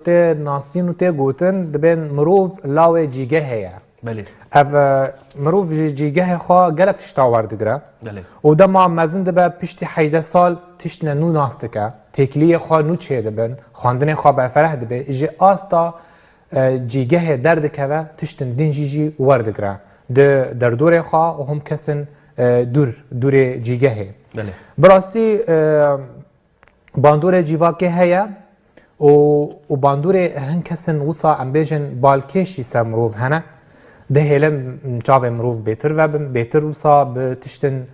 ته ناسین و ته گوتن دبین مروف لاوه جیگه هیا بله اف مروف جیگه خواه گلب تشتاور دگره بله و ده ما مزن دبه پشتی 18 سال تشت نو ناستکه تکلیه خواه نو چه دبن خواندن خواه به فرح دبه اجی آستا جیگه درد که و تشتن دین جیجی وردگره ده در دور خواه و هم کسن دور جیگه بله براستی باندور جیواکه هیا و باندور هن کسن وصا ام بیجن بالکشی سمروف هنه ده هلم جاب مروف بهتر و بهتر وصا بتشتن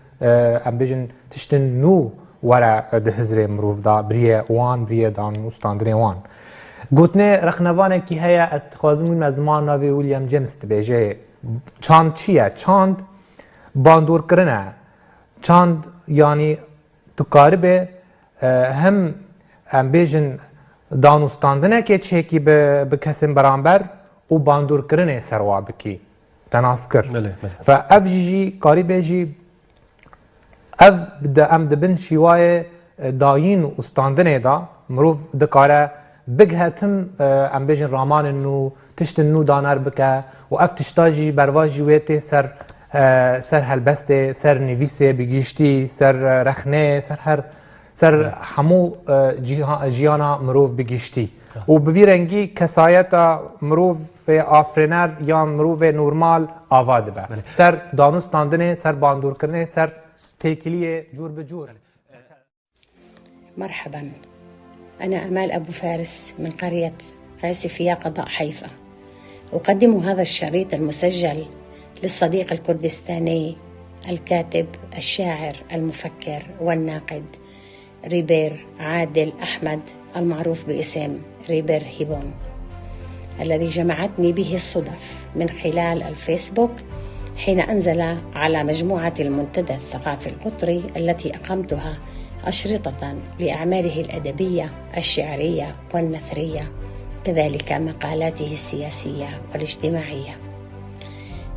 ام بیجن تشتن نو ورا ده هزر مروف دا بریه وان بریه دان استاندری وان گوتنه رخنوانه کی هیا از تخوازمون مزمان ناوی ویلیام جیمز تبیجه چاند چیه؟ چاند باندور کرنه چاند یعنی تو کاربه هم ام بیجن دانوستاندنه که چهکی به کسیم برانبر و باندور کرنه سروا بکی تناس کر بله و اف جی کاری بیجی اف ده ام دبن شیوای داین و استاندنه دا مروف دکاره بگهتم ام بیجن رامان انو تشت نو دانر بکه و اف تشتاجی برواجی ویتی سر هلبسته سر نویسه بگیشتی سر رخنه سر همو جیانا مروف بگیشتی و بوی رنگی کسایت مروف آفرینر یا مروف نورمال آواده به سر دانستاندنه سر باندور کرنه سر تیکلیه جور بجور. مرحبا، أنا أمال أبو فارس من قرية عسفية قضاء حيفا. أقدم هذا الشريط المسجل للصديق الكردستاني الكاتب الشاعر المفكر والناقد ريبير عادل أحمد المعروف باسم ريبير هيبون، الذي جمعتني به الصدف من خلال الفيسبوك حين أنزل على مجموعة المنتدى الثقافي القطري التي أقمتها أشرطة لأعماله الأدبية الشعرية والنثرية، كذلك مقالاته السياسية والاجتماعية.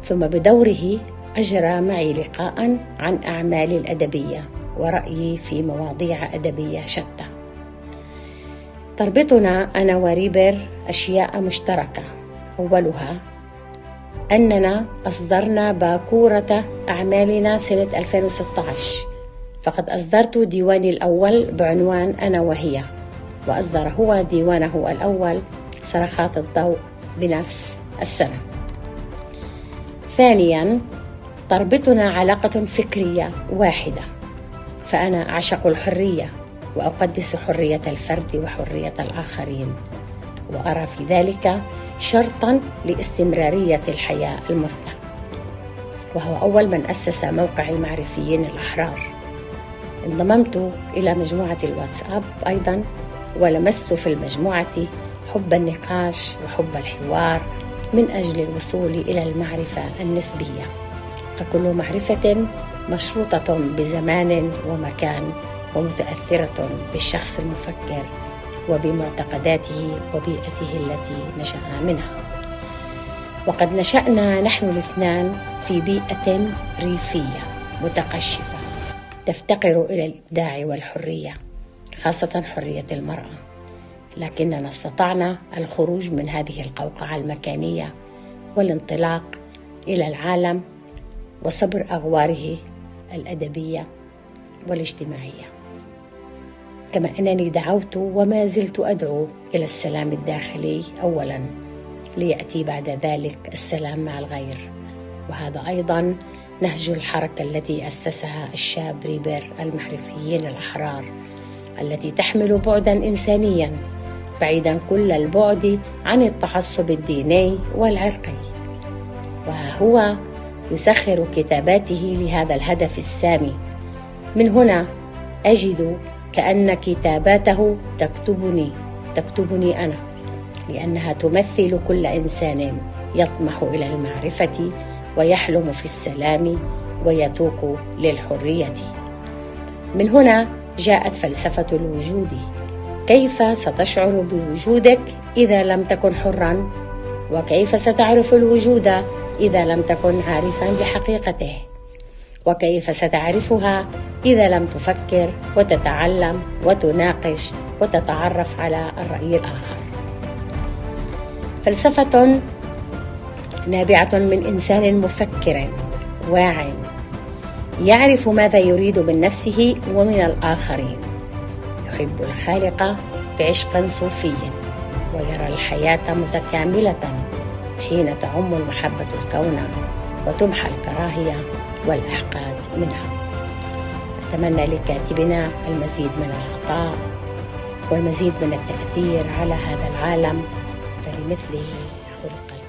ثم بدوره أجرى معي لقاء عن أعمالي الأدبية ورأيي في مواضيع أدبية شتى. تربطنا أنا وريبر أشياء مشتركة، أولها أننا أصدرنا باكورة أعمالنا سنة 2016، فقد أصدرت ديواني الأول بعنوان أنا وهي، وأصدر هو ديوانه الأول صرخات الضوء بنفس السنة. ثانيا تربطنا علاقة فكرية واحدة، فأنا أعشق الحرية وأقدس حرية الفرد وحرية الآخرين، وأرى في ذلك شرطا لاستمرارية الحياة المثلى، وهو أول من أسس موقع المعرفيين الأحرار. انضممت إلى مجموعة الواتساب أيضا، ولمست في المجموعة حب النقاش وحب الحوار من أجل الوصول إلى المعرفة النسبية، فكل معرفة مشروطة بزمان ومكان ومتأثرة بالشخص المفكر وبمعتقداته وبيئته التي نشأ منها. وقد نشأنا نحن الاثنان في بيئة ريفية متقشفة تفتقر إلى الإبداع والحرية، خاصة حرية المرأة، لكننا استطعنا الخروج من هذه القوقعة المكانية والانطلاق إلى العالم وصبر أغواره الأدبية والاجتماعية. كما أنني دعوت وما زلت أدعو إلى السلام الداخلي أولا، ليأتي بعد ذلك السلام مع الغير، وهذا أيضا نهج الحركة التي أسسها الشاب ريبير المعرفيين الأحرار، التي تحمل بعدا إنسانيا بعيدا كل البعد عن التعصب الديني والعرقي، وهو يسخر كتاباته لهذا الهدف السامي. من هنا أجد كأن كتاباته تكتبني أنا، لأنها تمثل كل إنسان يطمح إلى المعرفة ويحلم في السلام ويتوق للحرية. من هنا جاءت فلسفة الوجود. كيف ستشعر بوجودك إذا لم تكن حرا؟ وكيف ستعرف الوجود إذا لم تكن عارفا بحقيقته؟ وكيف ستعرفها إذا لم تفكر وتتعلم وتناقش وتتعرف على الرأي الآخر؟ فلسفة نابعة من إنسان مفكر واع يعرف ماذا يريد من نفسه ومن الآخرين، يحب الخالق بعشق صوفي، ويرى الحياة متكاملة حين تعم المحبة الكون وتمحى الكراهية والأحقاد منها. أتمنى لكاتبنا المزيد من العطاء والمزيد من التأثير على هذا العالم، فلمثله خلق الكون.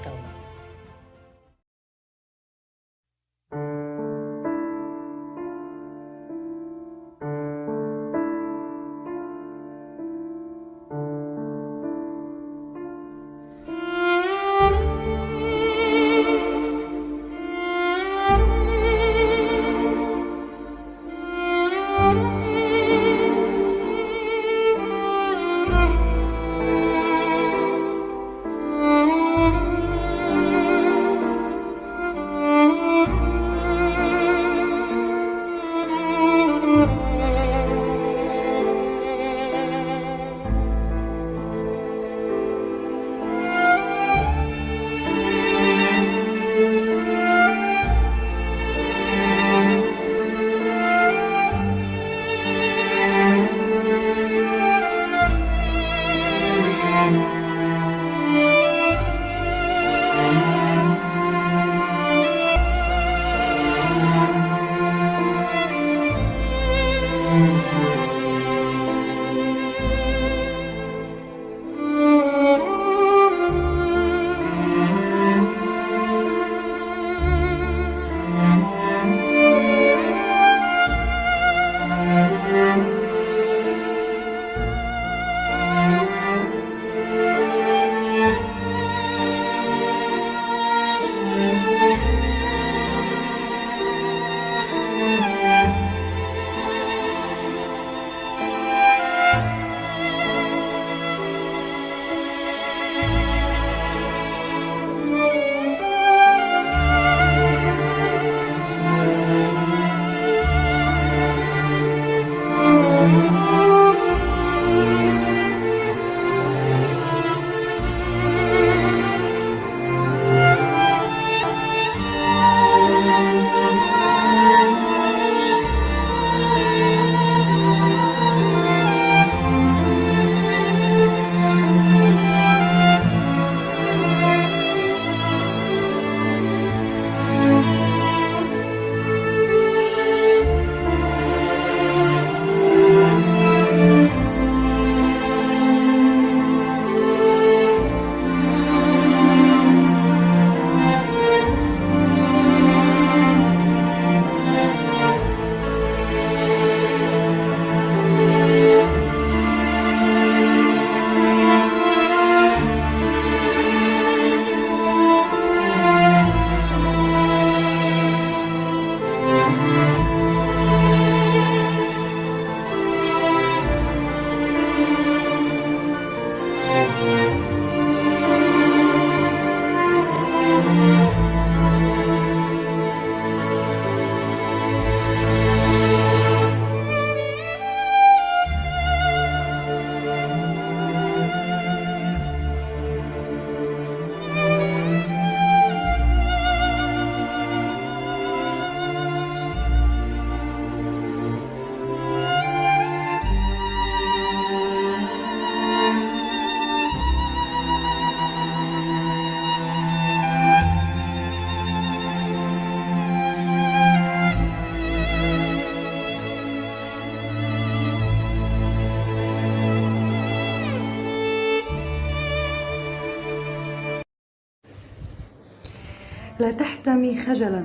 لا تحتمي خجلا،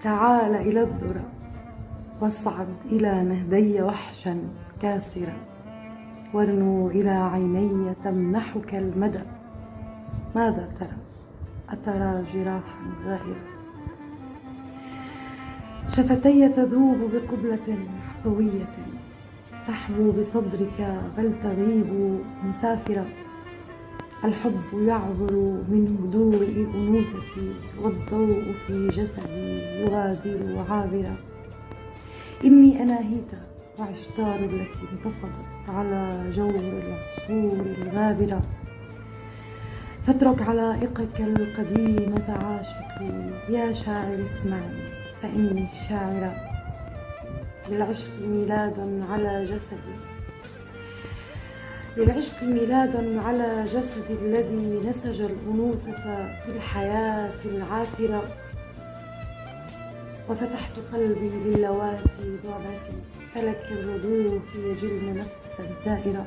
تعال إلى الذرى، واصعد إلى نهدي وحشا كاسرا، وارنو إلى عيني تمنحك المدى. ماذا ترى؟ أترى جراحا غائرة؟ شفتي تذوب بقبلة حظوية، تحبو بصدرك بل تغيب مسافرة. الحب يعبر من هدوء أنوثتي، والضوء في جسدي يغادر عابرا. إني أناهيت وعشتار التي انتفضت على جور العصور الغابرة، فاترك علائقك القديمة عاشقي يا شاعر اسمعني، فإني الشاعرة للعشق ميلاد على جسدي، للعشق ميلاد على جسدي الذي نسج الأنوثة في الحياة العاثرة، وفتحت قلبي للواتي ضعفي فلك الرضوح يجلن نفسا دائرة.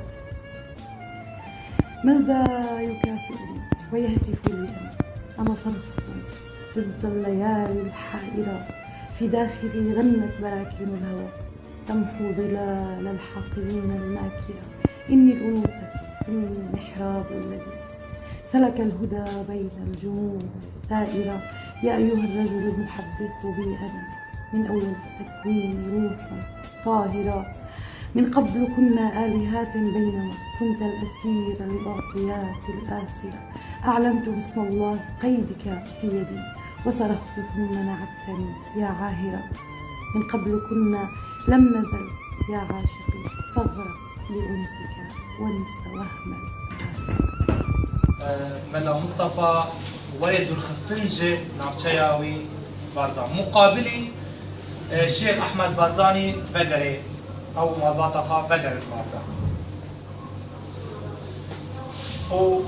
ماذا يكافئني ويهتف لي أنا صرخة ضد الليالي الحائرة، في داخلي غنت براكين الهوى تمحو ظلال الحاقدين الماكرة. إني الأنوثة، إني المحراب الذي سلك الهدى بين الجمود السائرة. يا أيها الرجل المحدث بي أنا من أول التكوين روحا طاهرة، من قبل كنا آلهات بينما كنت الأسير للأعطيات الآسرة. أعلنت باسم الله قيدك في يدي وصرخت ثم نعتني يا عاهرة. من قبل كنا لم نزل يا عاشقي فاغرق لأنسك وانس وهما. ملا مصطفى ولد الخستنجي نافشياوي بارزان مقابلي الشيخ أحمد بارزاني بقري أو مالباطخة بقري بارزان و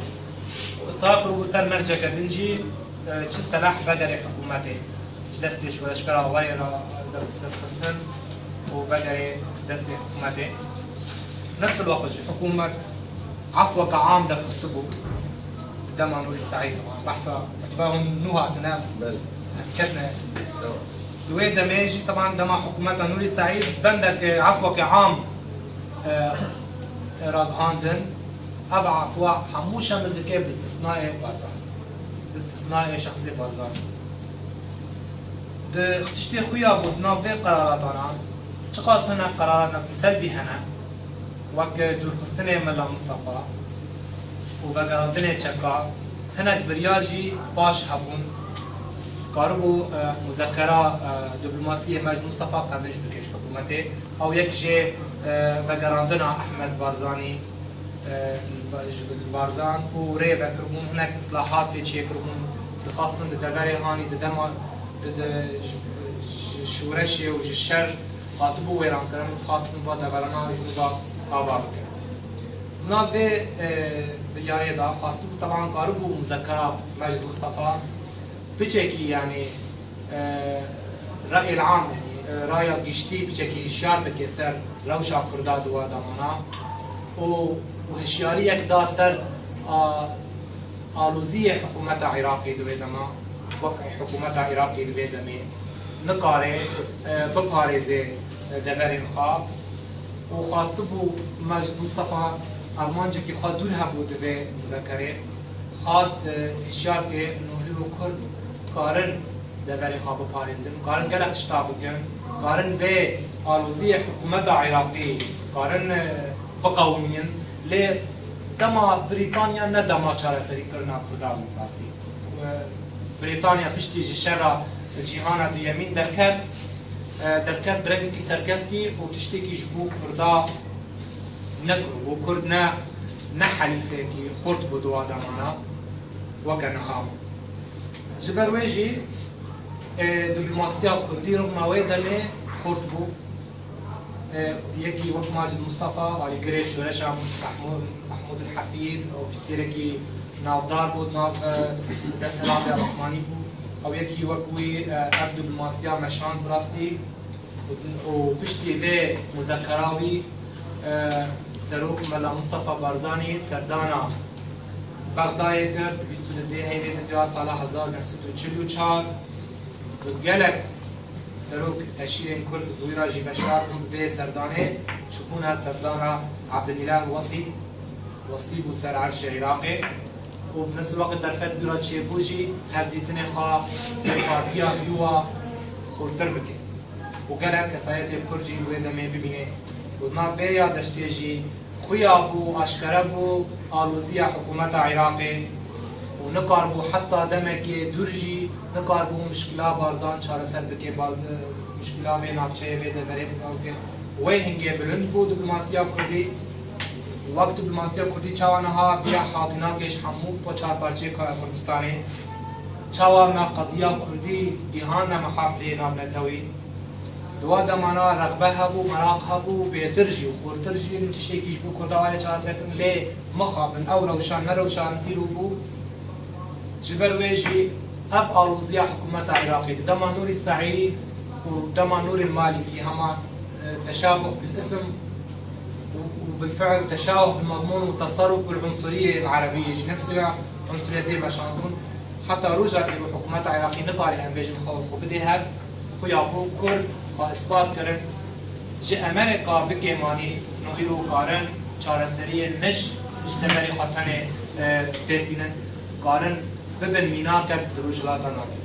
ساقرو سر مرجع كدنجي چه سلاح بقري حكومتي دستش ولشكرا وريرا دست خستن وبقري دست حكومتي. نفس الوقت حكومة عفوك عام در خستبو دم نور السعيد طبعا بحثا اتباهم نوها تنام كتنا دوي دماجي طبعا دما حكومة نور السعيد بندك عفوك عام راد هاندن ابع عفوا حموشا من ذكاء باستثناء بارزان باستثناء شخصي بارزان ده تشتي خويا بدنا في قراراتنا تقاسنا قراراتنا سلبي هنا وك دور خستنه ملا مصطفى وبقراندنه چکا هناك بريارجي باش هبون قاربو مذكرة دبلوماسية مج مصطفى قزنج بكش حكومته او يك جي بقراندنا احمد بارزاني البارزان وري بكربون هناك اصلاحات تشي كربون خاصة دغاري هاني دما شورشي وجشر خاطبو ويران كرم خاصة بعد دغارنا جنوبا آبارك. نابه دیاری دا خواستو طبعا قاربو مذكرات مجد مصطفى بچکی يعني رأي العام يعني رأي بيشتي بچکی هشيار بكي سر روشا كرداد و دامانا وهشياري يكدا سر آلوزية حكومة عراقي دوي دما وقع حكومة عراقي دوي دمي نقاري بپاريزي دبرين خواب وخواستبو مجد مصطفى أرمانجا كي خادول هبو دبي مذكرة خاص إشيار كي نوزيلو كرد قارن دبري خواب باريزن قارن قلق اشتابكن قارن بي آلوزية حكومة عراقي قارن بقومين لي دما بريطانيا ندما چاره سري كرنا كردا بلاستي بريطانيا بشتي جشرا الجهانا دو يمين دركات برنكي سركفتي وتشتكي جبو كردا نكرو وكردنا نحليفه كي خرط بدوا دمانا وكنها جبرويجي دبلوماسيا كردي رغم ويدلي خرط بو يكي وقت ماجد مصطفى علي قريش ورشا محمود الحفيد او في سيركي ناف دار بود ناف دسلات العثماني بو او يكي وقوي اف دبلوماسيا مشان براستي وبشتي به مذكراوي سروك ملا مصطفى بارزاني سردانا بغداد کرد 22 هیوی سال 1944 وقالك سروك اشيرين كل ويراجي بشار به سردانه شكونها سردانا عبد الاله وصي بسر عرش عراقي وبنفس الوقت درفت بيرا تشيبوجي هديتني خا البارتيا بيوا خورتر بكي وقالك كسايت الكرجي ويدمي ببينه ودنا بيا دشتيجي خويا بو اشكره بو آلوزية حكومة عراقي ونقار بو حتى دمكي درجي نقار بو مشكلة بارزان چاره سر بكي باز مشكلة بين نافچه بيده بريد كاوكي وي هنگي بلند بو دبلوماسيا كردي وقت دیپلوماسیا کردی چاوانها بیا حاکمانش همو با چهار پارچه کردستانی چاوانا قضیه کردی جهان محافلی نام نتوی دوا دمانا رغبه هبو مراق هبو بيترجي وخورترجي نتشيكيش بو كردوالي چاسكن لي مخابن او روشان نروشان هيرو بو جبر ويجي اب آلوزيا حكومة عراقية دما نور السعيد ودما نور المالكي هما تشابه بالاسم وبالفعل تشابه بالمضمون والتصرف بالعنصرية العربية نفس العنصرية دي باشاندون حتى رجع إلى حكومة عراقية نقاري أن بيجن خوف وبدي هاد خويابو كرد اثبات کرد که امریکا بکیمانی نهیرو کارن چارەسەری نش جدمری خطن تبینن کارن ببن مینا کرد دروجلاتا نادی.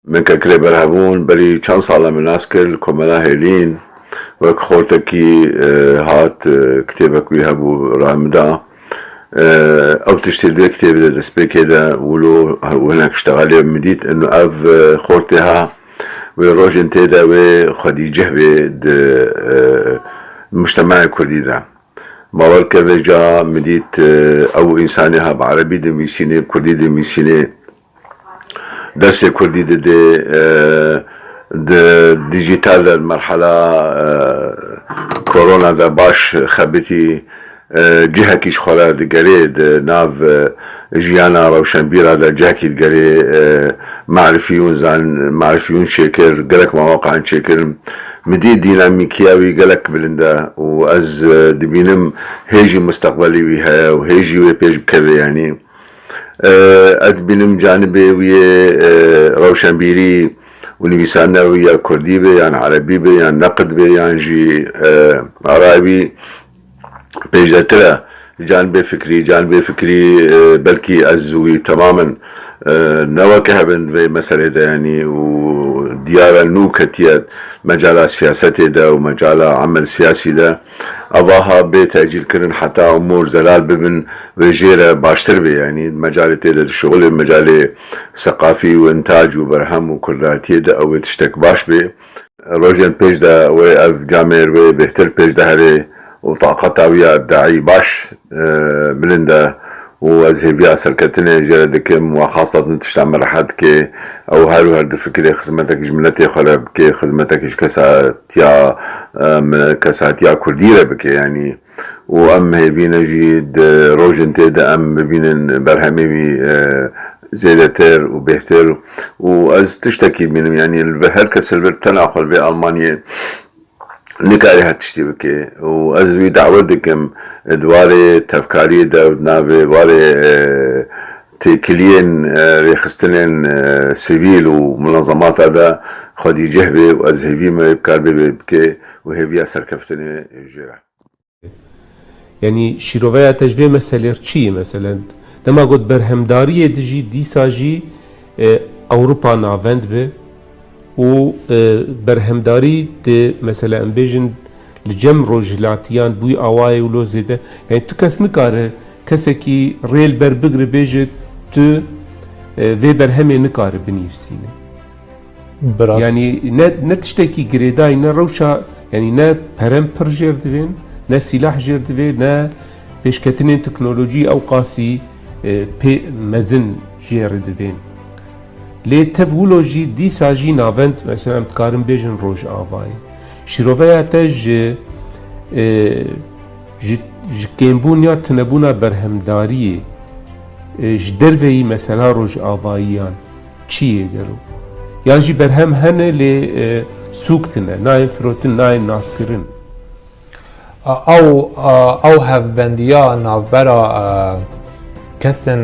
من كاكري برهبون بري چند ساله من ناسكر كوملا هيلين وك خورتكي هات كتابك ويهبو رامدا او تشتري كتاب دسبي كده ولو وهناك اشتغل مديت انه اف خورتها وروجن تيدا وخديجه بد المجتمع الكردي ده باور كده جا مديت او انسانها بعربي دميسيني بكردي دميسيني درس كردي ده ديجيتال المرحله كورونا ده باش خبتي جهة كيش خلا دقري ناف جيانا روشنبيرا دا جهة كي دقري معرفيون زان معرفيون شكر قلق مواقع شكر مدي ديناميكياوي قلق بلندا وأز دبينم هيجي مستقبلي ويها وهيجي ويبيج بكذا يعني أدبينم جانبي ويا روشنبيري ونبيسانا ويا كردي بي يعني عربي بي يعني نقد بي يعني جي عربي بيجاترا جانب فكري بلكي أزوي تماما نواكه بن مسألة ده يعني وديارة نوكتيات مجال سياسة ده ومجال عمل سياسي ده أضاها بتأجيل كرن حتى أمور زلال ببن وجيرة باشتر بي يعني مجال تيدا الشغل مجال ثقافي وإنتاج وبرهم وكراتي ده أو تشتك باش بي روجين بيج ده وأف جامير وبهتر بيج ده هري وطاقتها ويا الداعي باش بلندا وزهبيا سلكتنا جردك وخاصة تشتعمل حدك أو هارو هرد فكري خزمتك جملتي خلاب كي خزمتك كساتيا كرديرة بك يعني وأم هيبين جيد روجن تيدا أم بين برهمي زيادتر وبهتر وأز تشتكي منهم يعني الهركة سلبر تناقل بألمانيا نكاري هاتشتي بكي وأزوي دعوتكم دواري تفكاري دا نابي واري تكلين ريخستنين سيفيل ومنظمات هذا خدي جهبي وأزهيفي ما يبكار بكي وهيفيا سركفتني جيرا يعني شيروفيا تجوي مسألة چي مثلا دما قد برهمداري دجي ديساجي أوروبا نافند به و برهمداري دي مثلا امبيجن لجم روجلاتيان بوي اواي ولو زيده يعني تو كس نكاره كسكي ريل بر بقر بيجت تو في برهمي نكاره بنيفسينه يعني نتشتكي جريداي نروشا يعني نا برم برجير دفين نا سلاح جير دفين نا بيشكتنين تكنولوجي او قاسي بي مزن جير دفين لی تفولوژی دیساجی ناوند مثلا امتکارم بیجن روش آوای شیروفیا تج جکمبونیا تنبونا برهمداری جدروی مثلا روش آواییان چیه درو یعنی جی برهم هنه لی سوکتنه نایم فروتن نایم ناسکرن او هف بندیا نافبرا کسن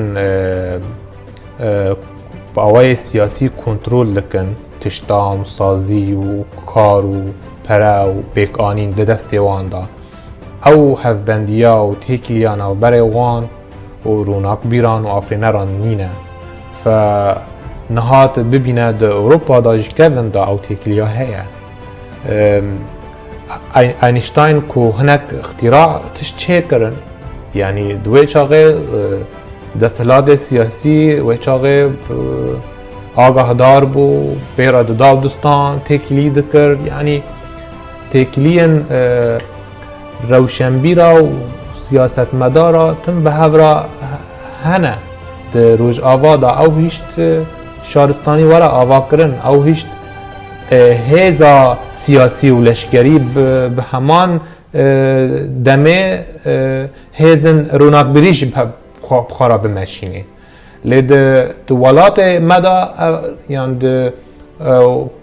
باوای سیاسی کنترل لکن تشتام سازی و کار و پرا و بیکانین دست وان دا او هفبندیا و تیکلیان و بره وان و روناک بیران و آفرینران نینه ف نهات ببینه دا اوروپا دا جکوین دا او تیکلیا هیا اینشتاین کو هنک اختراع تش چه کرن يعني دوی چاقه دستلاد سیاسی و چاقه آگاهدار بو بیرا داودستان تکلی دکر یعنی تکلین روشنبیرا و سیاست مدارا تم به هورا هنه ده روش آوا دا او هیشت شارستانی ورا آوا کرن او هیشت هیزا سیاسی و لشکری به همان دمه هیزن روناک بریش بخارا بمشینه لید ولات مدا یعنی ده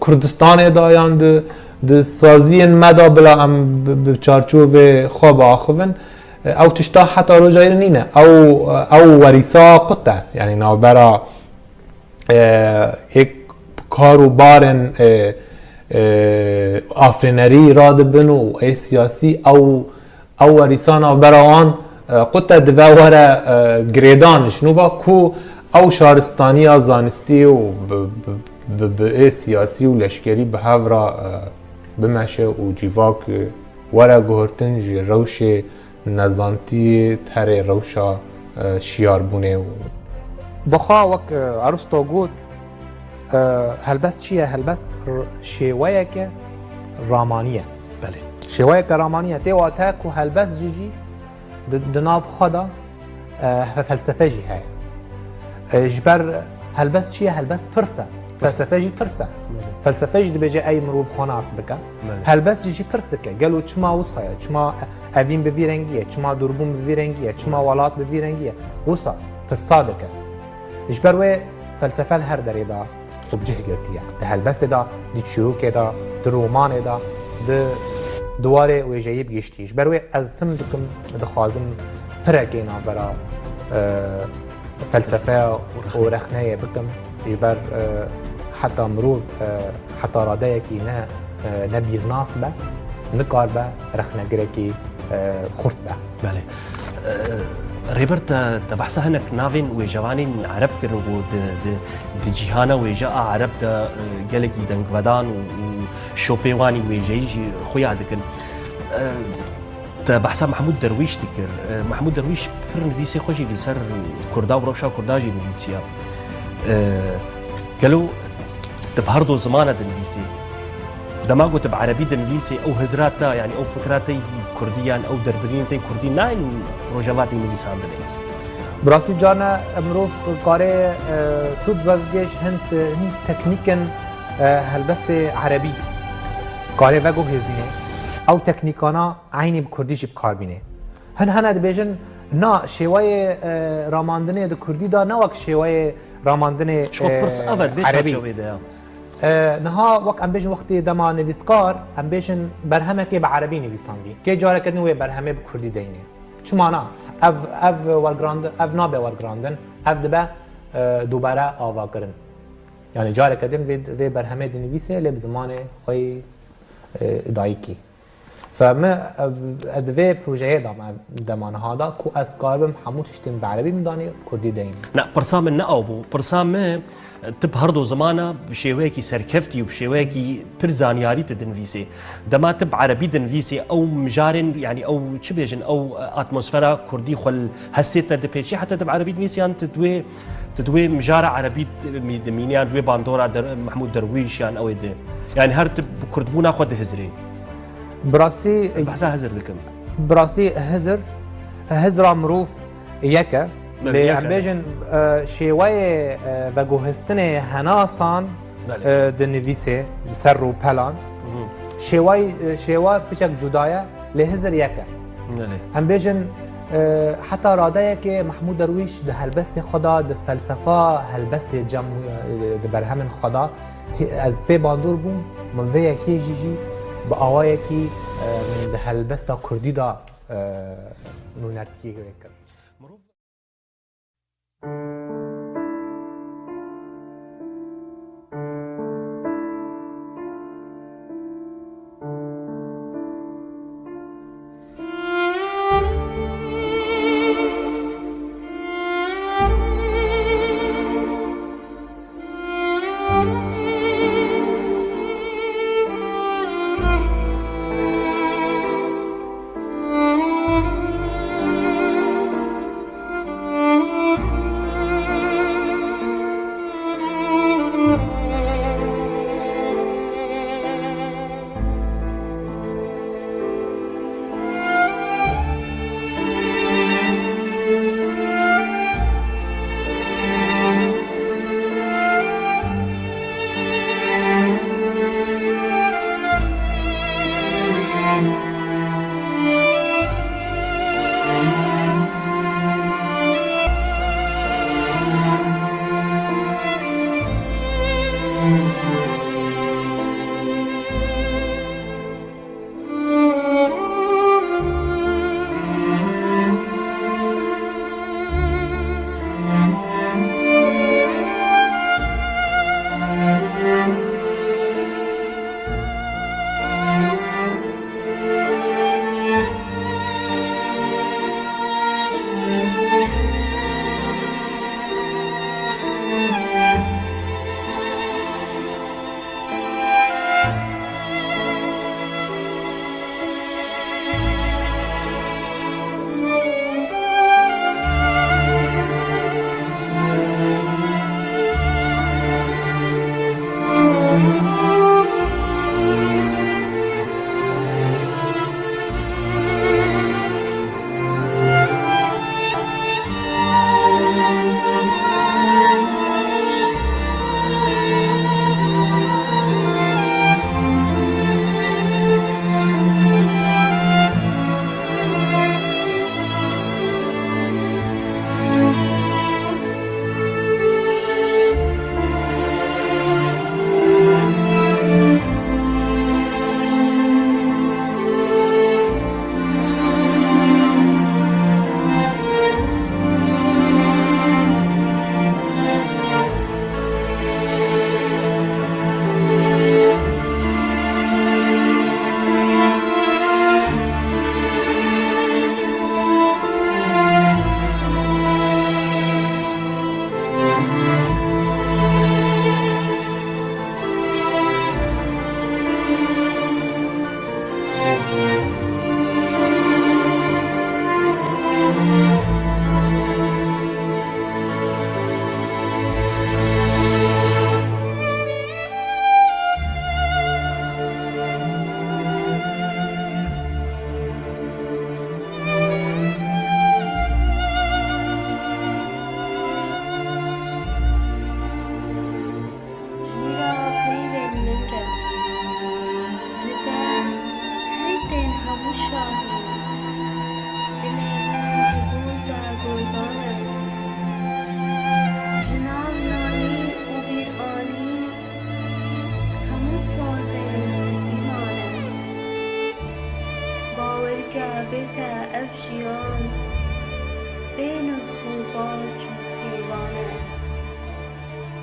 کردستان دا یعنی ده سازی مدا بلا ام بچارچوب خواب آخوون او تشتا حتی رو جایر نینه او وریسا قطع یعنی نابرا یک کارو بارن آفرینری راد بنو ای سیاسی او وریسا نابرا آن قطع دواره گریدان شنووا کو او شارستانی زانستی و به سیاسی و لشکری به هورا بمشه و جیواک وره گهرتن جی روش نزانتی تر روشا شیار بونه بخوا وک ارسطو گوت هلبست چیه؟ هلبست شیوه که رامانیه بله شیوه که رامانیه تی واتا که هلبست جی دناف خدا فلسفه جی های جبر هلبست چیه؟ هلبست پرسه فلسفه جی پرسه فلسفه جی بجه ای مروف خاناس بکه هلبست جی پرس دکه گلو چما وصایه چما اوین به ویرنگیه چما دربون به ویرنگیه چما ولات به ویرنگیه وصا پرسا دکه جبر و فلسفه هر دری دا و بجه گرتیه ده هلبست دا دی چروک دا ده رومان دا ده دواره و جیب گشتیش بروی از تم دکم دخوازم پرکینا برا فلسفه و رخنه بکم جبر حتی مروف حتی راده یکی نه نبیر ناس به نکار به رخنه گرکی خورد به بله ريبرت تبحث هناك نافين وجوانين عرب كرن د جهانا وجاء عرب د جلكي دنگ ودان وشوبيواني وجيجي خويا دكن تبحث محمود درويش تكر محمود درويش فرن فيسي خوشي في سر كردا وروشا كرداجي نفيسيا قالوا تبهردو زمانه دنفيسي دما قلت بعربي دنفيسي او هزراتنا يعني او فكراتي كرديان او دربرين تي كردي ناين روجاماتي نفيسان دنيس براستی جانا امروف کاره سود وگش هند تکنیکن هلبست عربی کاره وگو هزینه او تکنیکانا عینی بکردیش بکار بینه هن دبیجن نا شیوای راماندنه د کردی دا نه وک شیوای راماندنه عربی نها وقت ام بیشن وقتی دما نویسکار ام بیشن برهمه که به عربی نویساندی که جاره کردن و برهمه به کردی دینه چمانا اف ورگراندن اف نابه ورگراندن اف دبه دوباره آوا کرن یعنی جاره کردن و برهمه دنویسه لب زمان خوی دایکی فما ادوی پروژه دمان هادا کو از کاربم همو تشتین به عربی میدانی کردی دینه لا برسام نقابو برسام تبهردو زمانه بشيويكي سركفتي وبشيويكي برزانياري تدنفيسي دما تب عربي دنفيسي او مجارن يعني او تشبيجن او اتموسفيرا كردي خل هسيت دبيشي حتى تب عربي دنفيسي تدوي مجارة عربي مينيان دوي باندورا محمود درويش يعني او يدي يعني هر تب كردبونا خد هزري براستي بحسها هزر دكم براستي هزر مروف يكا لی امبیجن شیوای و گوهستن هناسان دنویسه سر رو پلان شیوای پیچک جدایه لهزر یکه امبیجن حتی راده که محمود درویش ده هلبست خدا ده فلسفه هلبست ده برهم خدا از پی باندور بون من وی یکی جیجی با آوای یکی ده هلبست کردی دا نونرتکی کرد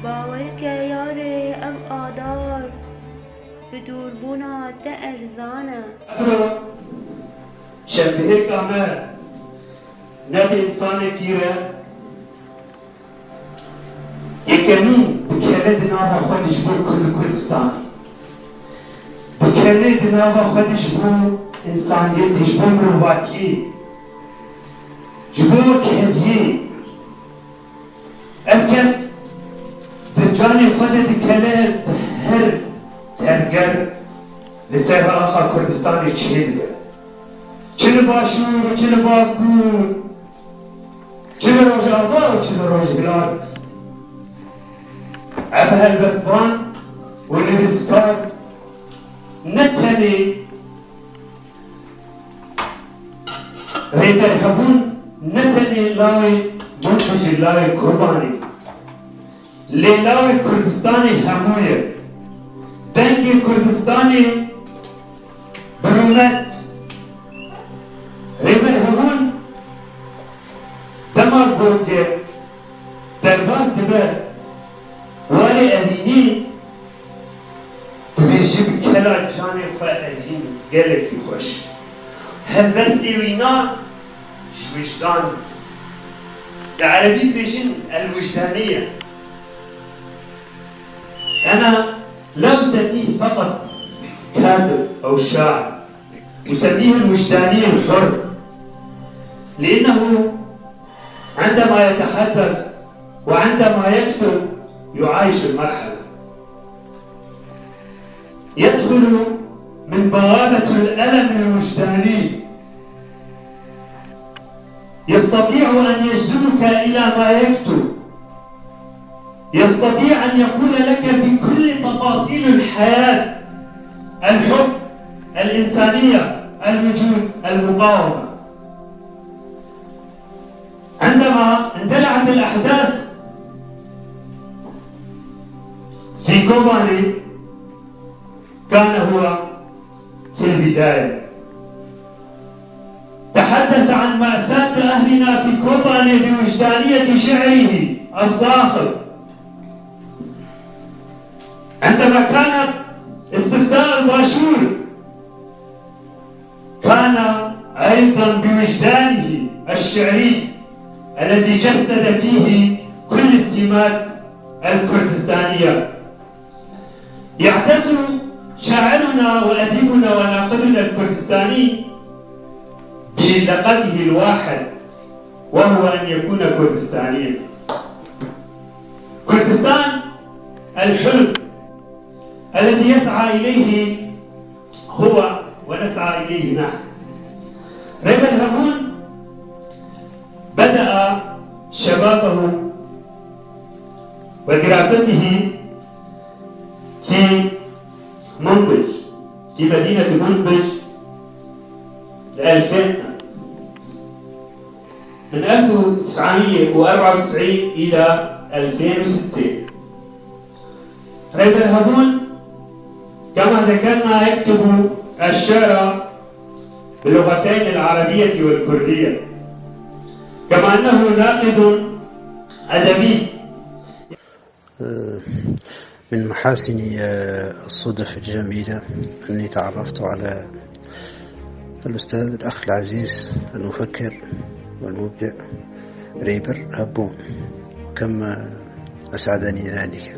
باور که یاره اب آدار به دوربونا ده ارزانه شبهه کامه نه به انسان گیره یکمی دکله دناوا خودش بر کل کردستانی دکله دناوا خودش بر انسانیتش بر مروواتی جبور که هدیه افکس جانی خود دکله هر درگر لسر آخر کردستانی چه دیگر چه باشور و چه باکور چه روز آبا و چه روز بلاد عبه البسبان و البسکار نتنی ریدر هبون نتنی لاوی منتج لاوی قربانی لیلاوی کردستانی همویه دنگ کردستانی برونت ریبر همون دماغ بونگه درباز دبه ولی امینی ببیشی کلا جان خواه امین گله کی خوش هلبستی وینا وجدان در عربی بيشين الوجدانية أنا لا أسميه فقط كاتب أو شاعر أسميه الوجدانية الحر لأنه عندما يتحدث وعندما يكتب يعايش المرحلة يدخل من بوابة الألم الوجداني يستطيع أن يجذبك إلى ما يكتب يستطيع أن يقول لك بكل تفاصيل الحياة الحب الإنسانية الوجود المقاومة عندما اندلعت الأحداث في كوباني الشعري كان هو في البداية. تحدث عن مأساة أهلنا في كوباني بوجدانية شعره الصاخب. عندما كان استفتاء الباشور كان أيضا بوجدانه الشعري الذي جسد فيه كل السمات الكردستانية. يعتز شاعرنا وأديبنا وناقدنا الكردستاني بلقبه الواحد، وهو أن يكون كردستانيا. كردستان الحلم الذي يسعى إليه هو ونسعى إليه نحن. ريب الهبون بدأ شبابه ودراسته في منبج، في مدينة منبج من 1994 إلى 2006. ريب الهبون كما ذكرنا يكتب الشعر باللغتين العربية والكردية، كما أنه ناقد أدبي. من محاسن الصدف الجميلة أني تعرفت على الأستاذ الأخ العزيز المفكر والمبدع ريبر هبون، كم أسعدني ذلك.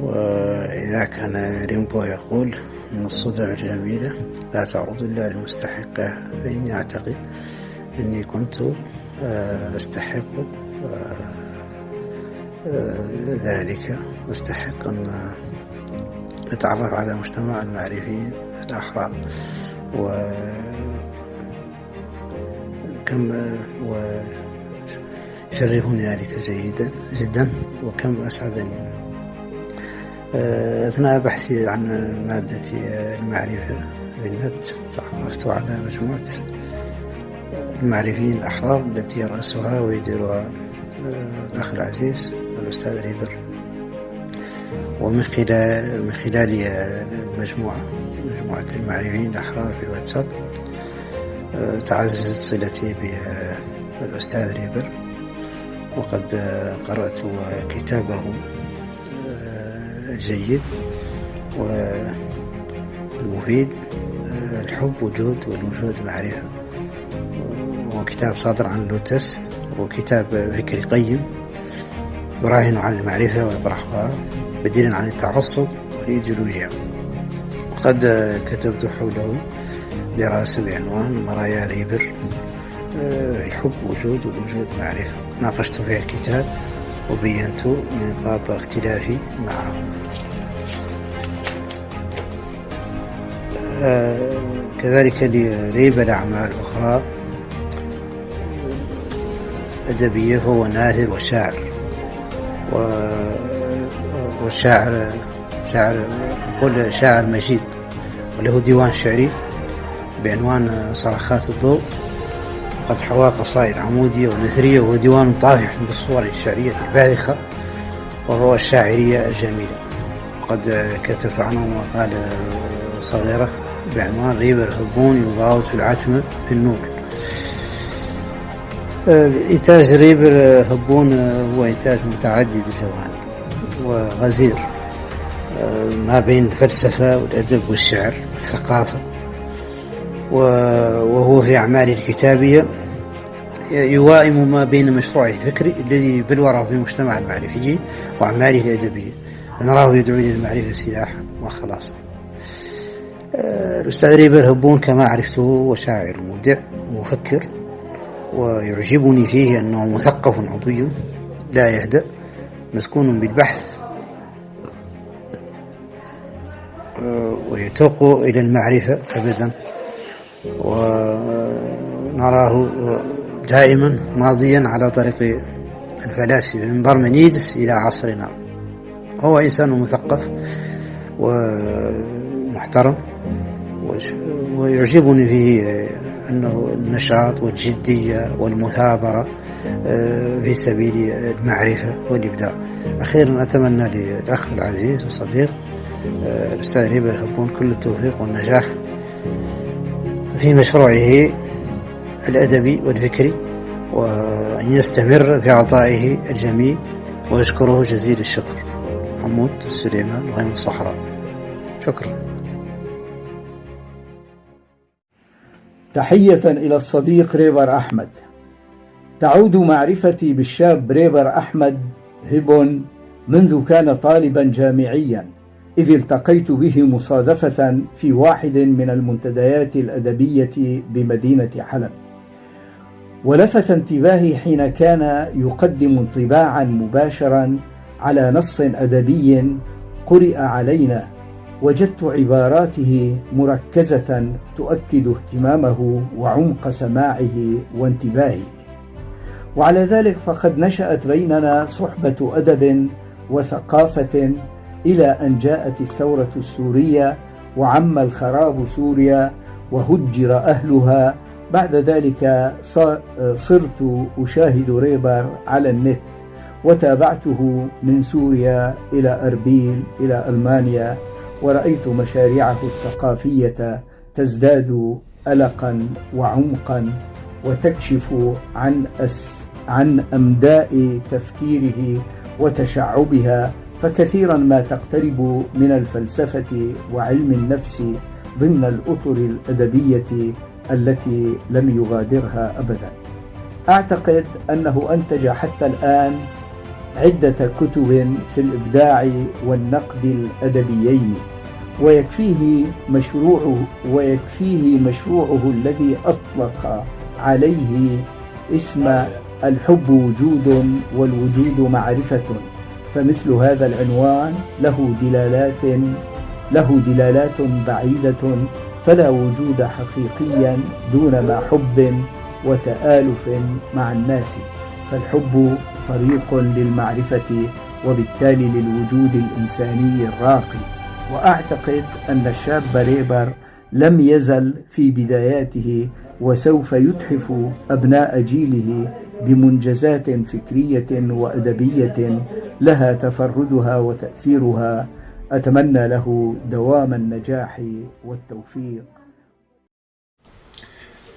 وإذا كان ريمبو يقول أن الصدف الجميلة لا تعرض إلا لمستحقها، فإني أعتقد أني كنت أستحق ذلك، أستحق أن نتعرف على مجتمع المعرفيين الأحرار، وكم يشرفني ذلك جدا، وكم أسعدني. أثناء بحثي عن مادة المعرفة بالنت تعرفت على مجموعة المعرفيين الأحرار التي يرأسها ويديرها الأخ العزيز الأستاذ ريبر. ومن خلال مجموعة المعرفيين الأحرار في الواتساب تعززت صلتي بالأستاذ ريبر، وقد قرأت كتابه الجيد والمفيد الحب وجود والوجود معرفة، وكتاب صادر عن لوتس، وكتاب فكري قيم يراهن على المعرفة ويطرحها بديلا عن التعصب والإيديولوجيا. وقد كتبت حوله دراسة بعنوان مرايا ريبر الحب وجود والوجود معرفة، ناقشت فيها الكتاب وبينت نقاط اختلافي معه. كذلك لريبر أعمال أخرى أدبية، فهو ناثر وشاعر، والشاعر أقول شاعر مجيد، وله ديوان شعري بعنوان صرخات الضوء، قد حوى قصائد عمودية ونثرية، وهو ديوان طافح بالصور الشعرية الباذخة وهو الشاعرية الجميلة. وقد كتبت عنه مقالة صغيرة بعنوان ريبر هبون يغاوز في العتمة في النور. إنتاج ريبر هبون هو إنتاج متعدد الجوانب وغزير ما بين الفلسفة والأدب والشعر والثقافة، وهو في أعماله الكتابية يوائم ما بين مشروعه الفكري الذي بلوره في المجتمع المعرفي وأعماله الأدبية، فنراه يدعو إلى المعرفة سلاحا وخلاصا. الأستاذ ريبر هبون كما عرفته هو شاعر مبدع ومفكر، ويعجبني فيه أنه مثقف عضوي لا يهدأ، مسكون بالبحث، ويتوق إلى المعرفة أبدا، ونراه دائما ماضيا على طريق الفلاسفة من بارمنيدس إلى عصرنا. هو إنسان مثقف ومحترم ويعجبني فيه أنه النشاط والجدية والمثابرة في سبيل المعرفة والإبداع. أخيرا أتمنى للأخ العزيز والصديق الأستاذ ريبر هبون كل التوفيق والنجاح في مشروعه الأدبي والفكري، وأن يستمر في عطائه الجميل، ويشكره جزيل الشكر. حمود سليمان غيم الصحراء. شكرا. تحية إلى الصديق ريبر أحمد. تعود معرفتي بالشاب ريبر أحمد هبون منذ كان طالبا جامعيا، إذ التقيت به مصادفة في واحد من المنتديات الأدبية بمدينة حلب، ولفت انتباهي حين كان يقدم انطباعا مباشرا على نص أدبي قرئ علينا. وجدت عباراته مركزة تؤكد اهتمامه وعمق سماعه وانتباهه، وعلى ذلك فقد نشأت بيننا صحبة أدب وثقافة إلى أن جاءت الثورة السورية وعم الخراب سوريا وهجر أهلها. بعد ذلك صرت أشاهد ريبر على النت، وتابعته من سوريا إلى أربيل إلى ألمانيا، ورأيت مشاريعه الثقافية تزداد ألقا وعمقا، وتكشف عن أمداء تفكيره وتشعبها، فكثيرا ما تقترب من الفلسفة وعلم النفس ضمن الأطر الأدبية التي لم يغادرها أبدا. أعتقد أنه أنتج حتى الآن عدة كتب في الإبداع والنقد الأدبيين، ويكفيه مشروعه الذي أطلق عليه اسم الحب وجود والوجود معرفة. فمثل هذا العنوان له دلالات بعيدة، فلا وجود حقيقيا دون ما حب وتآلف مع الناس، فالحب طريق للمعرفة وبالتالي للوجود الإنساني الراقي. وأعتقد أن الشاب ريبر لم يزل في بداياته، وسوف يتحف أبناء جيله بمنجزات فكرية وأدبية لها تفردها وتأثيرها. أتمنى له دوام النجاح والتوفيق.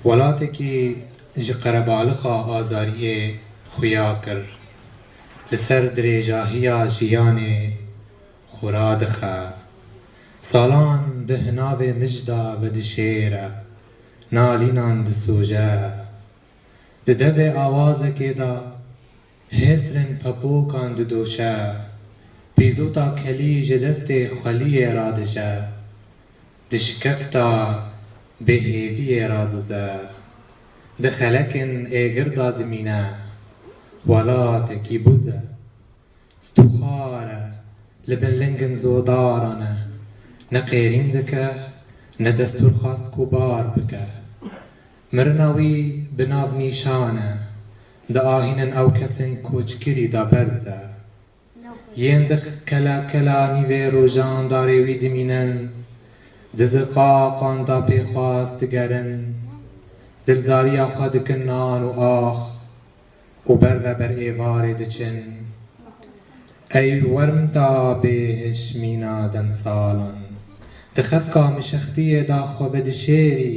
ولاتکی جی قربالخا آزاری خویا کر لسر درێژاهیا ژیانê xura dixe salan di hinavê mijda vedişêre nalînan disûje di devê awazekê da hêsrên pepokan didoşe pîzota kelî ji destê xweliyê radije di şikefta bêhêviyê radize di xelekên êgirda dimîne welatekî bûze stûxar e li bin lingên zodaran e ne qêrîn dike ne destûrxwast ku bar bike mirina wî bi nav nîşan e di ahînên ew kesên koçgirî da berz e yên di kela nîvê rojan darê wî dimînin di ziqaqan da pêxwast digerin dilzariya xwe dikin nan û ax û ber ve ber êvarê diçin ey werm da bêhişmîna demsalan di xefka mişextiyê da xwe vedişêrî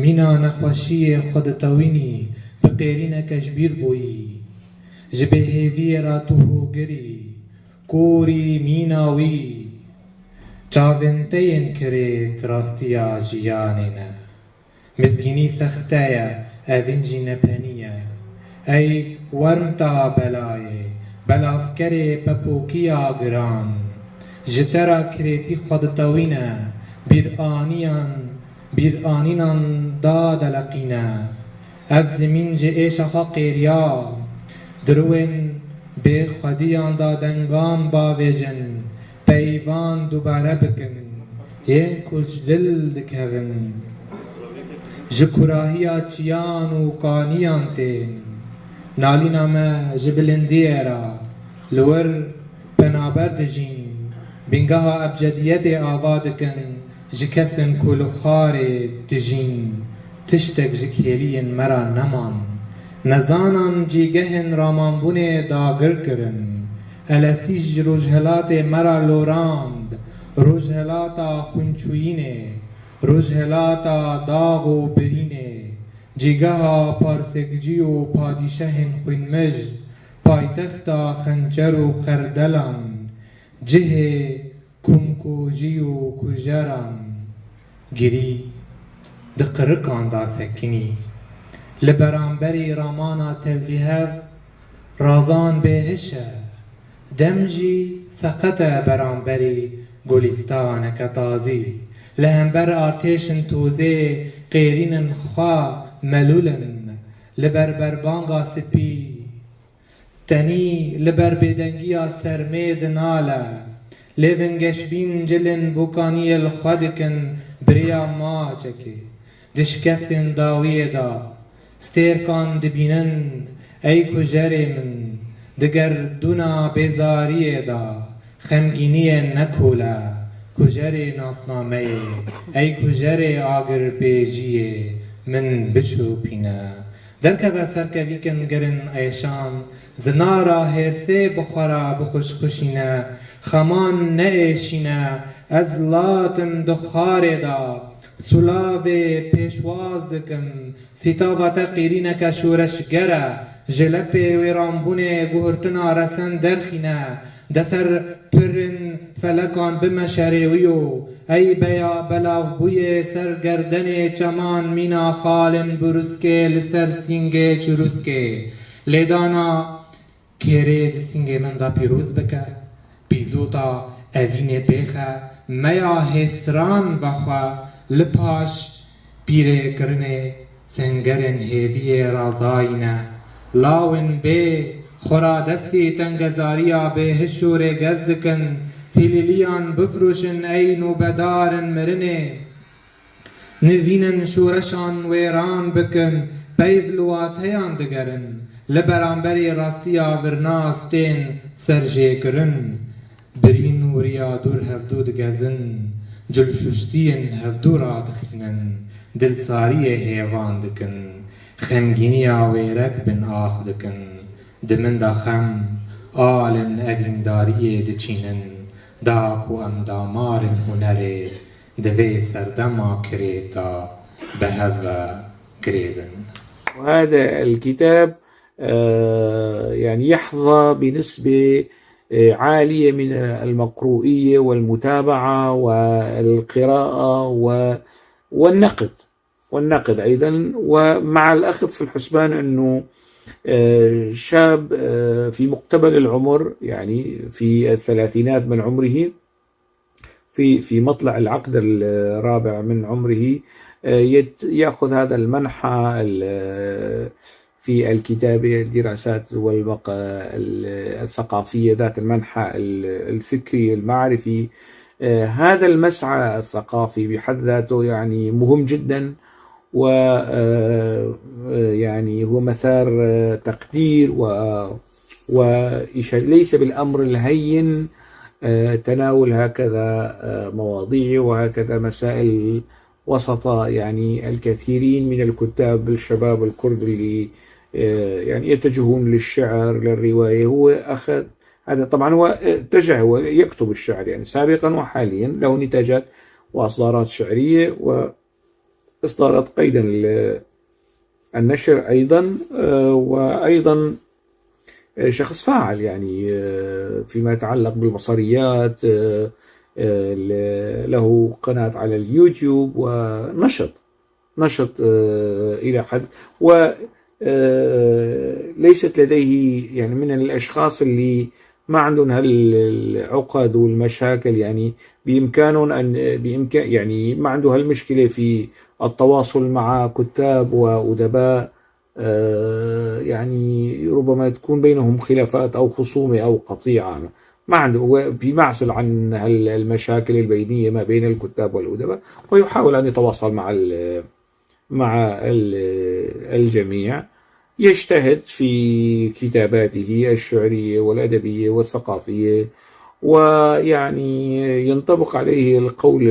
mîna nexweşiyê xwe ditewînî bi qêrîneke ji bîr bûyî ji bêhêviyê ra tu hûgirî korî mîna wî çavên te yên kirêt rastiya jiyanê ne mizgînî sexte ye evîn jî nepenî ye ey werm ta belayê belavkerê pepokîya giran ji te ra kirêtî xwe ditewîne bîranînan da deleqîne ev zimîn ji êşa xwe qêriya dirûên bêxwediyan da dengan bavêjin peyvan dubare bikin yên ku ji dil dikevin ji kurahiya çiyan û qaniyan tên nalîna me ji bilindiyê ra li wir penaber dijîn bîngeha ebcediyetê ava dikin جكسن كل خاري تجين تشتك جكهلين مرا نمان نزانان جيگهن رامان بونه داگر کرن الاسیج روجهلات مرا لوراند روجهلاتا خونچوینه روجهلاتا داغ و برینه جیگها پارسکجی و پادیشهن خونمج پایتختا خنجر و خردلان جه کمکوجی و کجران گری دقرکان دا سکنی لبرانبری رامانا تلویهف رازان بهشه دمجی سقط برانبری گلستان کتازی لهمبر آرتشن توزه قیرین خوا ملولن لبر بربانگا سپی تنی لبر بدنگیا سرمید ناله لیونگش بین جلن بوکانی الخدکن بریا ما چکی دشکفتن داویه دا ستیرکان دبینن ای کجری من دگر دونا بیزاریه دا خمگینی نکولا کجری ناسنامه ای کجری آگر بیجیه من بشو پینه درکه بسر که ویکن گرن ایشان زنارا هرسه بخورا بخوش خوشینه خمان نعیشینه از لاتم دخاره دا سلاو پیشواز دکم سیتاباتا قیرینه که شورش گره جلپ ویرانبونه گوهرتنا رسن درخینه دسر پرن فلکان بمشریویو ای بیا بلاو بوی سرگردن چمان مینا خالن بروسکه لسر سینگه چروسکه لیدانا کره سینگه من دا پیروز بکر بیزوتا اوین بیخه میا حسران بخوا لپاش پیره کرنه سنگرن هیوی رازاینه لاون بی خورا دستی تنگزاریا به هشور گزدکن تیلیلیان بفروشن ای نوبدارن مرنه نوینن شورشان ویران بکن پیولواتیان دگرن لبرانبری راستیا ورناستین سرجه کرن برین نوریا دور هفدو دگزن جلشوشتین هفدو را دخینن دلساری هیوان دکن خمگینیا ویرک بن آخ دکن دمن دا خم آلن اگینداری دچینن داکو ام دامارن هنره دوی سردما كريتا بهذا كريدن. وهذا الكتاب يعني يحظى بنسبة عالية من المقروئية والمتابعة والقراءة والنقد أيضا، ومع الأخذ في الحسبان أنه شاب في مقتبل العمر، يعني في الثلاثينات من عمره، في مطلع العقد الرابع من عمره، يأخذ هذا المنحى في الكتابة، الدراسات الثقافية ذات المنحى الفكري المعرفي. هذا المسعى الثقافي بحد ذاته يعني مهم جدا، ويعني هو مثار تقدير وليس بالأمر الهين تناول هكذا مواضيع وهكذا مسائل وسط يعني الكثيرين من الكتاب الشباب الكرد اللي يعني يتجهون للشعر للرواية. هو أخذ هذا، طبعا هو اتجه، هو يكتب الشعر يعني سابقا وحاليا، له نتاجات وأصدارات شعرية وإصدارات قيدا للنشر أيضا، وأيضا شخص فاعل يعني فيما يتعلق بالبصريات، له قناة على اليوتيوب ونشط إلى حد، وليست لديه يعني من الأشخاص اللي ما عندهم هالعقد والمشاكل، يعني بإمكان يعني ما عنده هالمشكلة في التواصل مع كتاب وأدباء يعني ربما تكون بينهم خلافات أو خصومة أو قطيعة، ما عنده، بمعزل عن المشاكل البينية ما بين الكتاب والأدباء، ويحاول أن يتواصل مع الجميع. يجتهد في كتاباته الشعرية والأدبية والثقافية، ويعني ينطبق عليه القول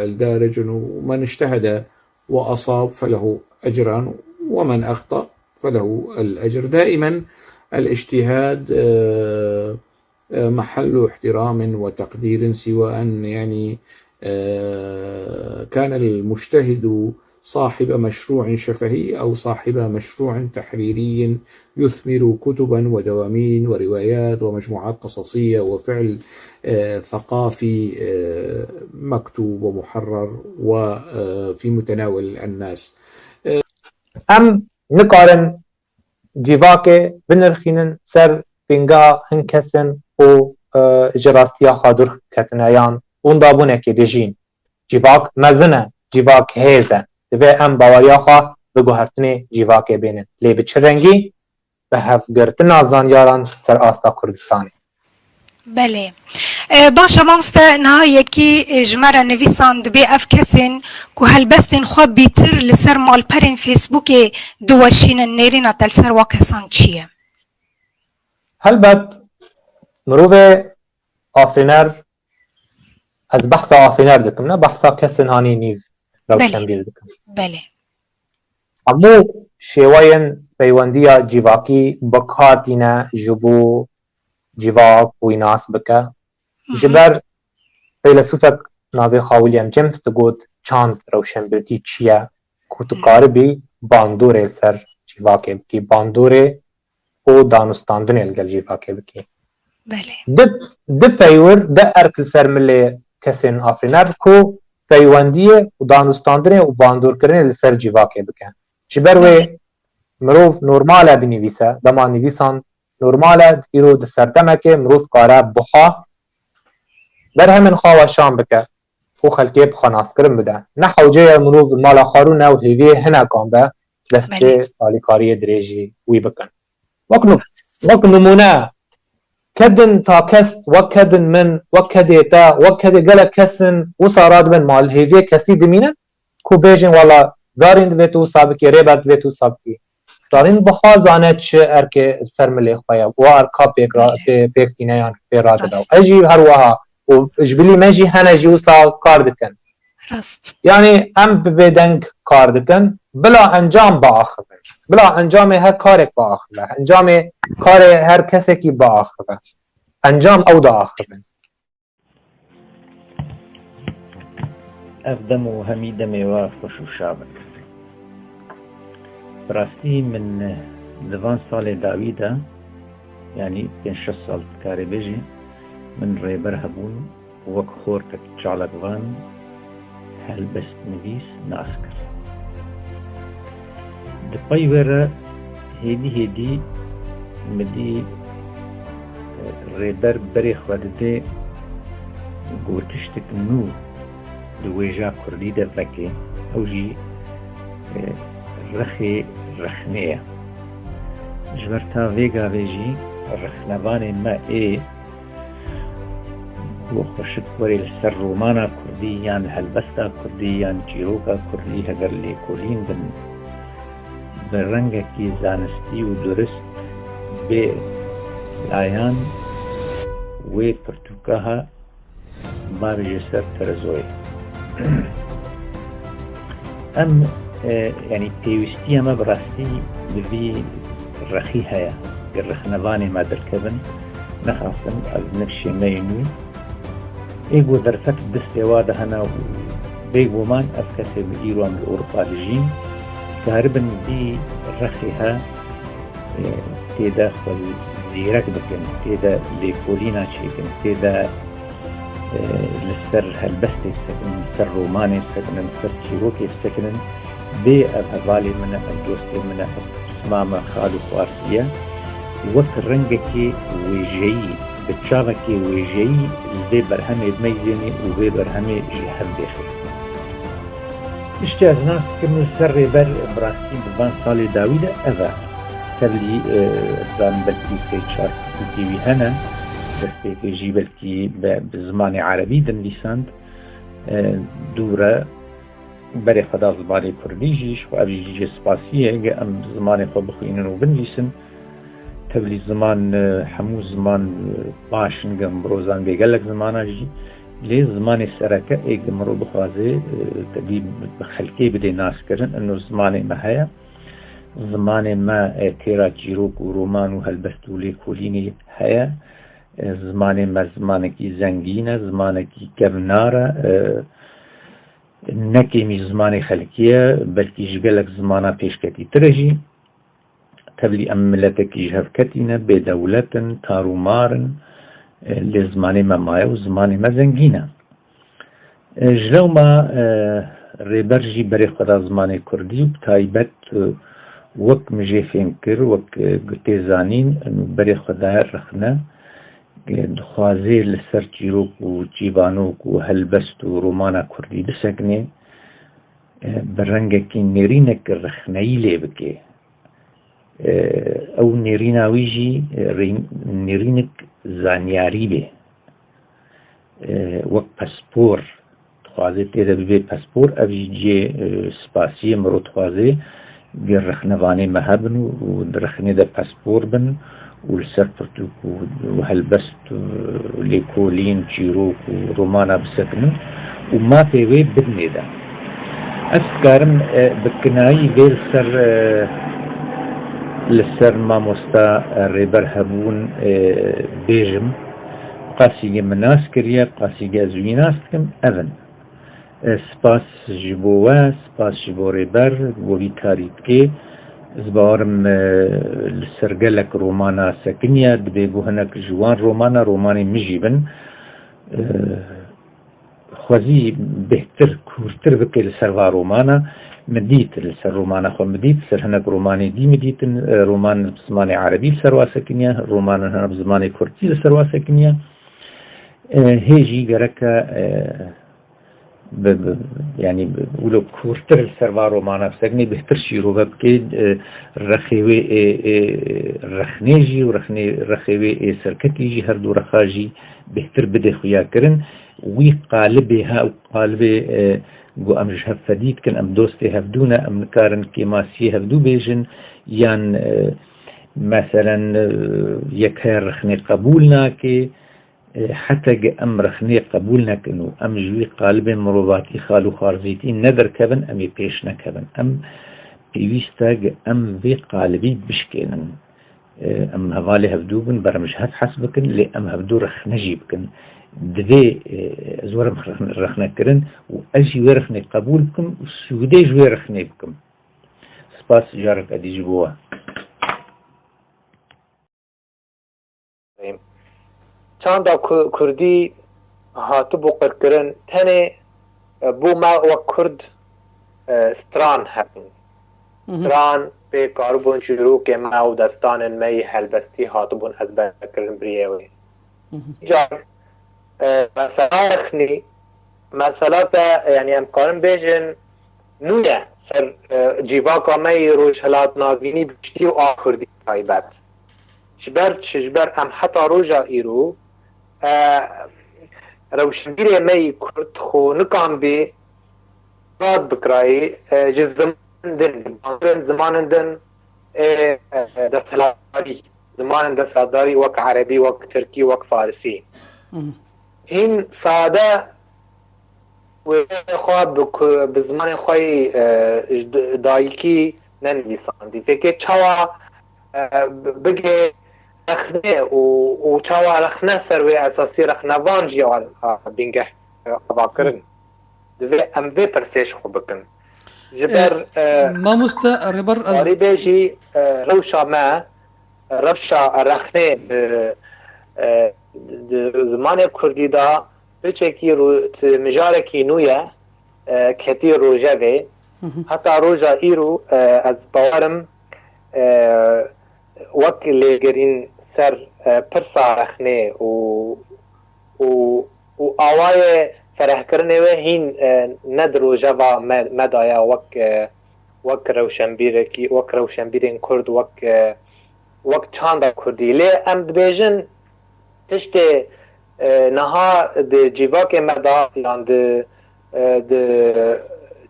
الدارج أنه من اجتهد وأصاب فله أجران ومن أخطأ فله الأجر. دائما الاجتهاد محل احترام وتقدير، سواء يعني كان المجتهد صاحب مشروع شفهي أو صاحب مشروع تحريري يثمر كتبا ودواوين وروايات ومجموعات قصصية وفعل ثقافي مكتوب ومحرر وفي متناول الناس. ام نقارن جیواکه بنرخینن سر بینگا هنکسن و جراستیا خادر کتنایان اون دابونه که دژین جیواک مزنه جیواک هیزه دوی ام باوریا خواه بگو هرتنه جیواکه بینن لی بچه رنگی به هفگرتن آزانیاران سر آستا کردستانی. بله باشا مامستا نهایکی جمره نویسان دبی اف کسین که هلبستین خواه بیتر لسر مال پرین فیسبوک دوشین نیرین اتل سر واکسان چیه؟ هلبت مروف آفرینر از بحث آفرینر دکم نه بحثا کسین هانی نیز روشن بیر دکم. بله امو شیوین پیوندیا جیواکی بکارتینه جبو جیواک ویناس بکه جبر فیلسوفک ناوی خاویلیام جیمز تگود چاند روشنبرتی چیه که تو کار بی باندوره سر جیواکه بکی باندوره او دانستاندن الگل جیواکه بکی بله ده پیور ده ارکل سر ملی کسین آفرینر کو پیوندیه و دانستاندن و باندور کرن سر جیواکه بکن جبر وی مروف نورماله بنویسه دما نویسان نورماله دیرو ده سردمکه مروف کاره بخواه در همین خواه شام بکه خو خلقی بخاناس کرن بده نه حوجه مروف مالا خارون او هیوی هنه کام به دسته آلیکاری دریجی وی بکن وک نمونه كدن تا كس وكدن من وكدي تا وكدي قال كسن وصاراد من مال هيفي كسي دمينه كو بيجن والله زارين دبيتو سابكي ريبات دبيتو سابكي زارين بخار زانت ش اركي سرملي خويا واركا بيكتينا يعني في راد داو اجي هروها وجبلي ماجي هنا جوسا كاردكن يعني ام بدنك كاردكن بلا انجام باخر بلا انجام هر کارک با آخره انجام کار هر کسی که با آخره انجام او دا آخره افدم و همی دمی و خوش و شابک براستی من دوان سال داویده یعنی 5-6 سال کاری بجی من ریبر هبون وک خور تک چالکوان هل بست نویس ناسکر دقی وره هیدی مدی ریبر بری خواده گوتشتک نو دویجا کردی دفکی اوجی رخی رخنیه جبرتا ویگا ویجی رخنوان ما ای و خوشت وری لسر رومانا کردی یان هلبستا کردی یان چیروکا کردی هگر لیکولین بن برنگکی زانستی و درست به لایان و پرتوکاها باب جسر ترزوی ام يعني بيوستي ما براستی بذي رخي هيا الرخنواني ما دركبن نخاصن از نفشي مينو ايقو درفت دستي واده هنا بيقو مان افكسي بإيران الأوروبا لجين كهربن دي رخيها تيدا خل زيرك بكن تيدا ليكولينا تشيكن تيدا لسر هلبستي سكن لسر روماني سكن لسر تشيروكي سكن بي الهوالي من الدوستي من اسمامة خالو خوارسية وقت رنجكي ويجي بتشابكي ويجي زي برهمي دميزيني وزي برهمي جيحب بيخي اشتاز ناس كمل سر بر براستي ببان صالي داويدة أذا سرلي بان بلكي سيتشار تيوي هنا بس يجي بلكي بزمان عربي دم لساند دورة بري خدا زماني كرديجيش و ابي جيجي سباسية ام زماني خو بخوينن و بنليسن تبلی زمان همو زمان باشن گم بروزان بگلک زمانه لێ زمانی سەرەکە ئێگە مرۆ بخوازێ تبی خەلکێ بدێ ناسکردن ئەنۆ زمانێمە هەیە زمانێمە تێرا چیرۆک و ڕۆمان و هەلبەست و لێکۆلینی هەیە زمانێمە زمانێکی زەنگینە زمانێکی گەرمنارە نەکێمی زمانی خەلکیە بەلکیش گەلک زمانە پێشکەتی ترەژی تبلی ئەم ملەتێکیش هەفکەتینە بێدەولەتن تارومارن لێ زمانێمە مایە و زمانێمە زەنگینە ژەومە ڕێبەرژی بەرێ خۆدا زمانی کوردی و تایبەت وەک مژێ فێن کرد وەک تێزانین بەرێ خۆدایە ڕخنە دخوازێ لەسەر چیرۆک و جیبانۆک و هەلبەست و ڕۆمانە کوردی بسەکنێ بە ڕەنگێکی نێرینێک ڕخنەیی لێ بکێ ئەو نێریناویژی نێرینێک زانیاری بێ وەک پەسپۆر خوازێ تێدە ببێ پەسپۆر ئەوی جێ سپاسیە مرۆ خوازێ گەر ڕخنەوانێ مەهەبن و درەخنێ دە پەسپۆر بن و لەسەر پرتوک و هەلبەست و لێکۆلین چیرۆک و ڕۆمانە بسەکنن و ما پێوێ بدنێدا ئەس کارم بکنایی بێ لەسەر مامۆستا ڕێبەر هەبوون بێژم قاسیگە مناس کردە قاسیگە زووی ناس بکەم ئەڤن سپاس ji bo we spas ji bo rêber wî karî dikê ez bawerim li ser gelek romana sekiniye dibe gu hinek ji wan romanê min jî bin xwezî bêhtir kûrtir bike li ser va romana min dît li ser romana xwe min dît ser hinek romanê dî min dîtin roman bi zimanê erebî li ser wa sekiniye romanin hene bi zimanê kurdî li ser wa sekiniye hê jî gereke يعني ولو كورتر السروا رومانا بسكني بهتر شيرو بكيد رخيوي رخنيجي رخيوي سركتيجي هردو رخاجي بهتر بدي خويا كرن وي قالبها وقالبي جو امج هفديت كن ام دوستي هفدونا ام كارن كيماسي هفدو بيجن يان مثلا يكهر رخني قبولنا كي حتى أم رخني قبولنا كنو أم جوي قالب مروباتي خالو خارزيتي ندر كبن أم يبيشنا كبن أم بيويستاج أم في قالبي بشكينن أم هفالي هفدوبن برمج هف حسبكن لي أم هفدو رخنجي بكن دفي زورم رخنا كرن وأجي ورخني قبول بكم وسودي جوي رخني بكم سباس جارك أدي جبوه چند کردی هاتو بو قرکرن تنه بو ما و کرد ستران هستن ستران به کاربون شروع که ما و دستان می هلبستی هاتو بون از بکرن بریوی جار مسئله اخنی مسئله یعنی امکارم بیجن نویه سر جیواکا می روش هلات ناگینی بشتی و آخردی تایبت شبر ام حتی روژا ایرو روشنگیری می کرد خو نکام بی داد بکرایی جز زمان دن دستهلداری زمان دستهلداری وک عربی وک ترکی وک فارسی این ساده و خواب بزمان خوی دایکی ننویساندی فکر چوا بگه رخنه و چاوا رخنه سروی اساسی رخنوان جیوان بینگه آباکرن دوی ام وی پرسیش خو بکن جبر ما مستقربر آری بیجی روشا ما رفشا رخنه زمان کردی دا بچه کی مجاره کی نویه کتی روژه بی حتی روژا ایرو از باورم وەک لێگەرین سەر پرسا رەخنێ و ئاوایە فەرەحکردنەوە هین نەدرۆژەڤا مەدایە وەک ڕەوشەنبیرên کورد وەک چاندا کوردی لێ ئەم دبێژن تشتێ نەها جیڤاکê مەدا یان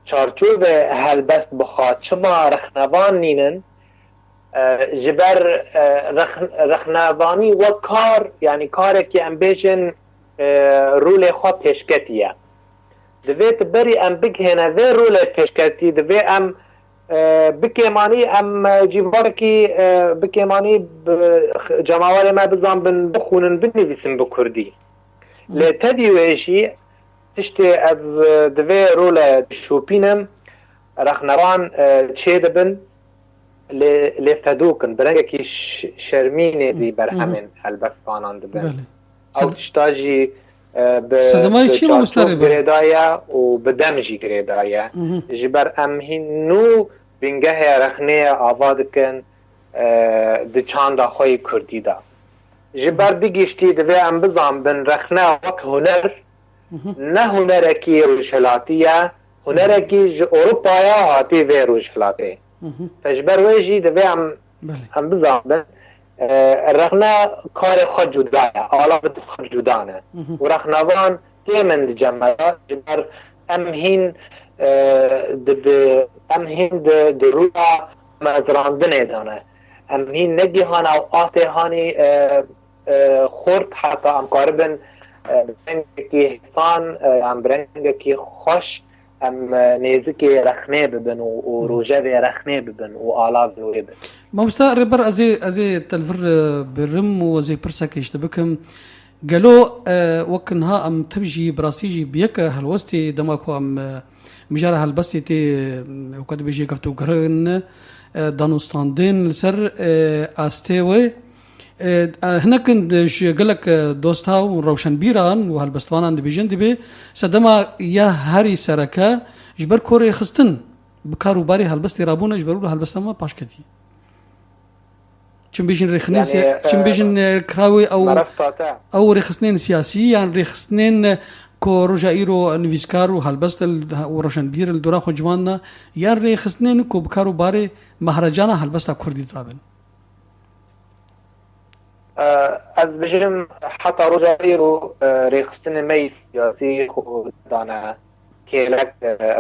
çarçûvê helbest bixwe çima rexnevan nînin جبر رخنابانی و کار یعنی کاری که ام بیشن رول خواه پیشکتیه دویت بری ام بگهنه وی رول پیشکتی دوی ام بکیمانی ام جیوارکی بکیمانی جماوال ما بزن بن بخونن بنویسن بکردی لتدی ویشی تشتی از دوی رول شوپینم رخنوان چه دبن لفدوكن برنگه شرمینه دی برهمن البسطانان دبن او تشتاجی بچارتوب گریدایا و بدمجی گریدایا جبر امهین نو بینگه رخنه آوادکن دی چاندا خوی کردی دا جبر بگیشتی دوی ام بزان بن رخنه وک هنر نه هنرکی روشلاتیه هنرکی اروپایا هاتی وی روشلاتی فجبر ویجی دوی ام بزان رخنا کار خود جدایه آلابت خود جدانه و رخنوان که من جمعه جبر امهین د رویا مزراندنه دانه امهین نگی هانه و آته هانی خورد حتی ام کاربن برنگه که حسان ام برنگه که خوش ام نيزكي رخنه ببن وروجابي رخنه ببن وآلاف ببن ما مستقر بر ازي تلفر برم وزي برسك يشتبكم قالوا وكنها ام تبجي براسيجي بيك هالوستي دماكو ام مجارة هالبستي تي وقد بيجي كفتو قرن دانوستاندين لسر استيوي هنا كنت قالك دوستها وروشن بيران وهالبستوانان دبيجن دبي سدما يا هاري سركا جبر كوري خستن بكارو باري هالبستي رابونا جبروا هالبستما باشكتي چم بيجن رخنيس چم بيجن كراوي او رخصنين سياسي يعني رخصنين كو رجائيرو نيفيسكارو هالبست وروشن بير الدورا خوجوانا يا رخصنين كو بكارو باري مهرجانا هالبستا كردي ترابن از بجرم حتی رجایرو ریخستن می سیاسی خود دانه کلک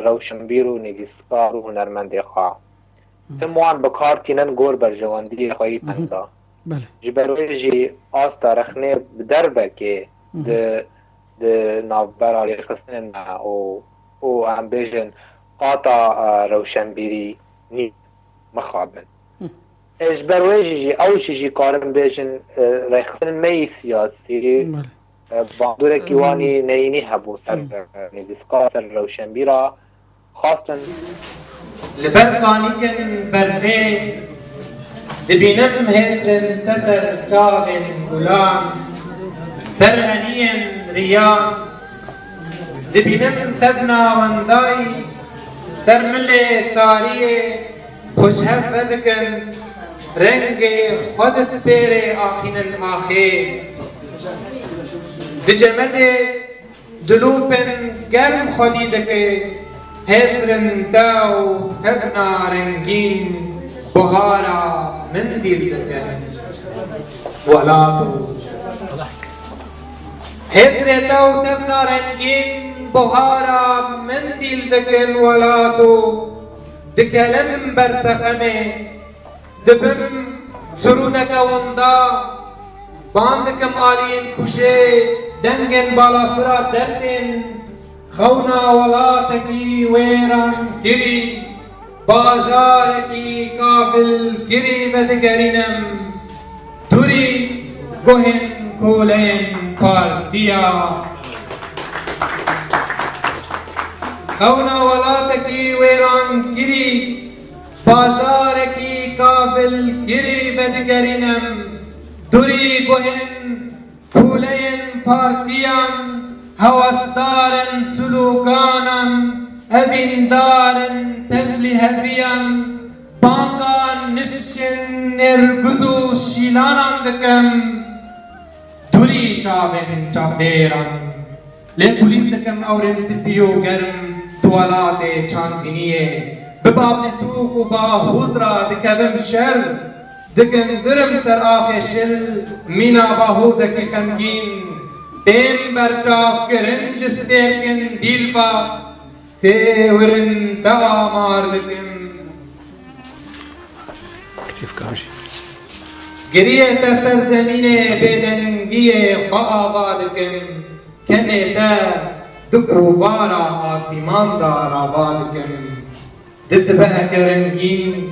روشنبیرو نویسکار و هنرمندی خواه تموان بکار تینن گور بر جواندی خواهی پندا جبروی جی آستا رخنه بدربه که ده نابرا ریخستن او هم بجن قاطع روشنبیری نی مخابن اجبرویجی او چیزی کارم بیشن ریختن می سیاسی باندوره کیوانی نینی هبو سر نویسکار سر روشنبیرا خواستن لبرکانیکن برده دبینم هسرن تسر چاوین گلان سر انین ریان دبینم تبنا وندائی سر مل تاریه خوشهف بدکن رنگ خود سپیر آخین آخیر دجمد دلوپن گرم خودی دکه حسرن تاو تبنا رنگین بهارا من دیل دکن ولاتو حسر تاو تبنا رنگین بهارا من دیل دکن ولاتو دکلم برسخمه دبم سرودك وندا باندكم آلين كوشي دنگن بالا فرا دردن خونا ولاتكي ويران كري باجاركي قابل كري مدقرينم توري قهن كولين قارديا خونا ولاتكي ويران كري باجاركي قابل گری بدگرینم دوری گوهن کولین پارتیان هوستارن سلوکانن اویندارن تفلی هفیان بانگان نفشن نرگزو شیلانان دکم دوری چاوین چاودیران لیکولین دکم اورن سپیو گرم توالات چاندینیه بباب نسوق وبا هودرا دكبم شر دكن درم سر آخشل مينا باهوزكي خمگين تيم برچاف کرنج ستيركن ديلفا سيورن تامار دكم كيف كانش گریه تا سرزمین بدنگی خواه آبادکن کنه تا دکرووارا آسیمان دار آبادکن دست به کرنگین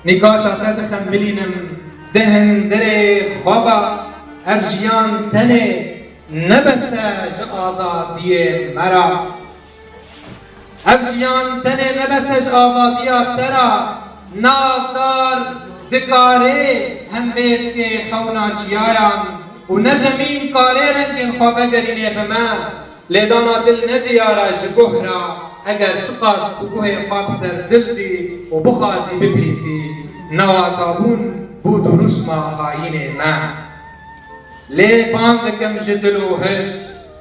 نکاشا تا تخملینم دهن در خوابا افجیان تنه نبسته ج آزادی مرا افجیان تنه نبسته ج آزادی ترا نافدار دکاره هم بیست که خونا چیایان و نزمین کاره رنگین خوابه گرینه به من لیدانا دل ندیاره جگوهرا اگر چقاس بگوه خواب سر دل دی و بخوازی بپیسی نواتابون بود و رشما آینه من لی پاندکم جدلوهش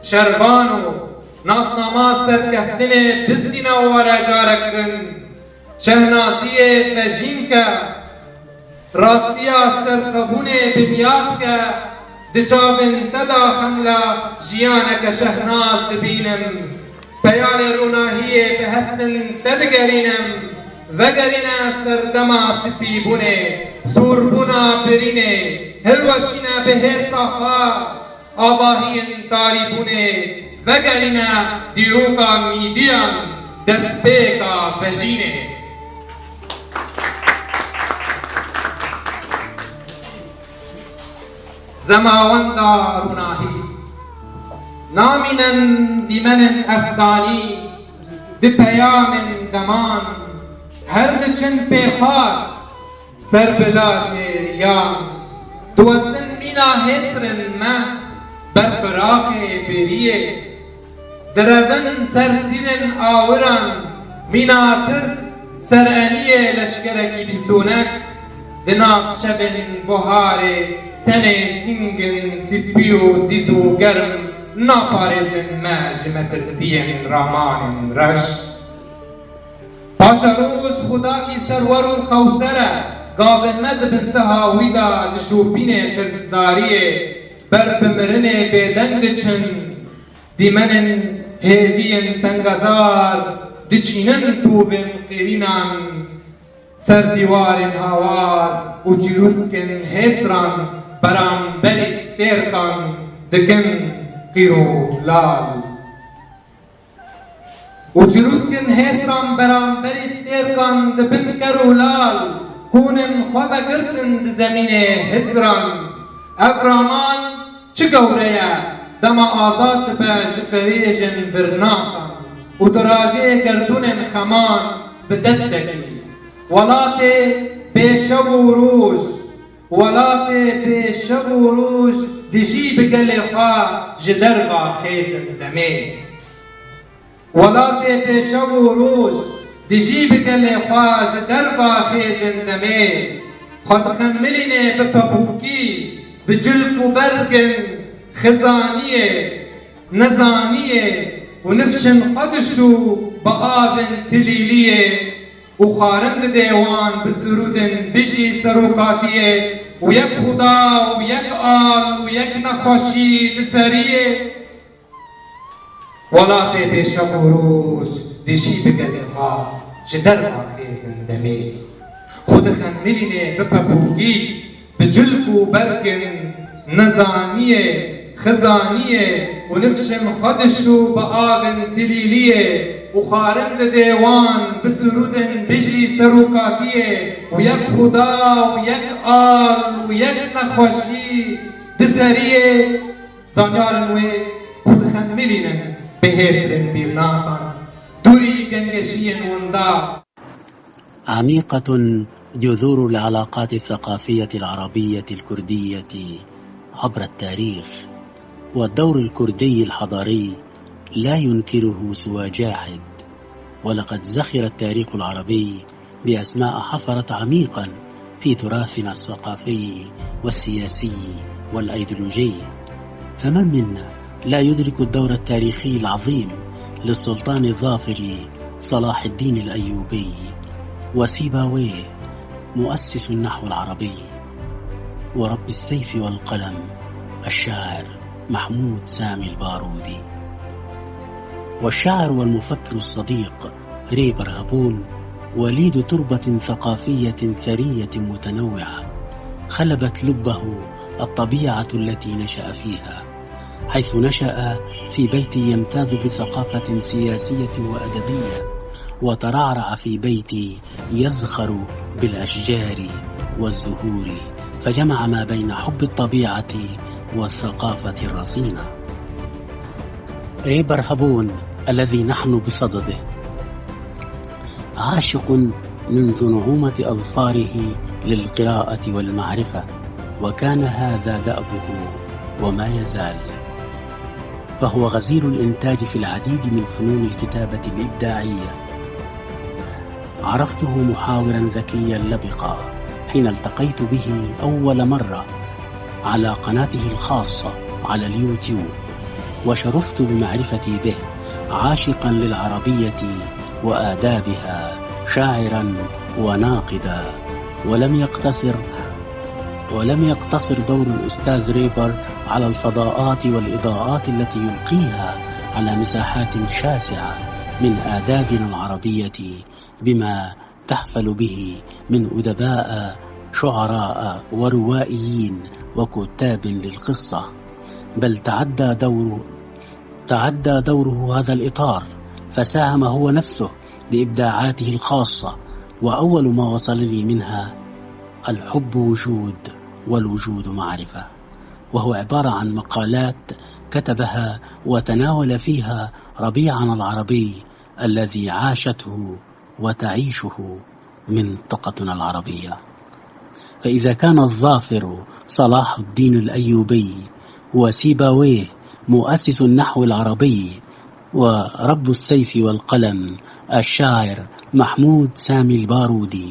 شربانو ناسناما سرکفتنه بستینا و رجارکن شهناسیه فجین که راستیا سرخبونه بنیاد که دچاون تدا خملا جیانک شهناز دبینم پیال روناهیه به هستن تدگرینم وگرینه سردما سپیبونه سوربونا برینه هلوشینه به هر صافا آباهین تاریبونه وگرینه دیروکا میدیان دست بیکا بجینه زماوند روناهی نامنن دیمن افسانی دی پیام دمان هر دچن پیخاس سر بلا شیریان دوستن مینا حسرن من برفراخ بریه درون سردین آوران مینا ترس سرانیه لشکرکی بیزدونک دناق شبن بهاره تنه سینگن سیپیو زیزو گرم ناپارزن ماج مترسین رامان رش پاشا روش خدا کی سرور و خوستره گاون مد بن سهاوی دا دشوپین ترسداریه بر بمرن بیدنگ چن دیمنن هیوین تنگزار دچینن توبن قیرینان سر دیوارن هاوار و چیروسکن حسران برام بری ستیرکان دکن قیرو لال و چیروسکن حسران برام بری ستیرکان دبن کرو لال کونن خواه گرتن دزمین حزران ابرامان چه گوره دما آزاد به جخریجن برناسان و دراجه گردون خمان به دستگی ولات بشب و روز ولات بشب و روز دجی بگل خواه جدرغا خیزن دمه ولات بشب و روز دجی بگل خواه جدرغا خیزن دمه خود خملینه بپبوکی بجلک و برگن خزانیه نزانیه و نفشن خودشو با آبن تلیلیه و خارند دیوان بسرودن بجی سروکاتیه و یک خدا و یک آل و یک نخوشی لسریه ولات پیشب و روز دیشی بگلی خواه جدر خیزن دمی خود خملینه بپبوگی بجلک و برگن نزانیه خزانیه و نفشن خودشو با آبن تلیلیه و خارند دیوان بسرودن بجی سروکاتیه و یک خدا و یک آل و یک نخوشی دسریه زانیارن و خود خملینن به حسرن بیرناسان دوری گنگشین وندا عميقة جذور العلاقات الثقافية العربية الكردية عبر التاريخ، والدور الكردي الحضاري لا ينكره سوى جاحد، ولقد زخر التاريخ العربي بأسماء حفرت عميقا في تراثنا الثقافي والسياسي والأيديولوجي. فمن منا لا يدرك الدور التاريخي العظيم للسلطان الظافر صلاح الدين الأيوبي وسيباويه مؤسس النحو العربي، ورب السيف والقلم الشاعر محمود سامي البارودي، والشاعر والمفكر الصديق ريبر هابون وليد تربة ثقافية ثرية متنوعة خلبت لبه الطبيعة التي نشأ فيها، حيث نشأ في بيت يمتاز بثقافة سياسية وأدبية، وترعرع في بيت يزخر بالأشجار والزهور، فجمع ما بين حب الطبيعة والثقافة الرصينة. ريبر هابون الذي نحن بصدده عاشق منذ نعومة أظفاره للقراءة والمعرفة، وكان هذا دأبه وما يزال، فهو غزير الإنتاج في العديد من فنون الكتابة الإبداعية. عرفته محاورا ذكيا لبقا حين التقيت به أول مرة على قناته الخاصة على اليوتيوب، وشرفت بمعرفتي به عاشقا للعربية وآدابها، شاعرا وناقدا. ولم يقتصر دور الأستاذ ريبر على الفضاءات والإضاءات التي يلقيها على مساحات شاسعة من آدابنا العربية بما تحفل به من أدباء، شعراء وروائيين وكتاب للقصة، بل تعدى دوره هذا الإطار، فساهم هو نفسه بإبداعاته الخاصة. وأول ما وصلني منها الحب وجود والوجود معرفة، وهو عبارة عن مقالات كتبها وتناول فيها ربيعنا العربي الذي عاشته وتعيشه منطقتنا العربية. فإذا كان الظافر صلاح الدين الأيوبي وسيبويه مؤسس النحو العربي، ورب السيف والقلم الشاعر محمود سامي البارودي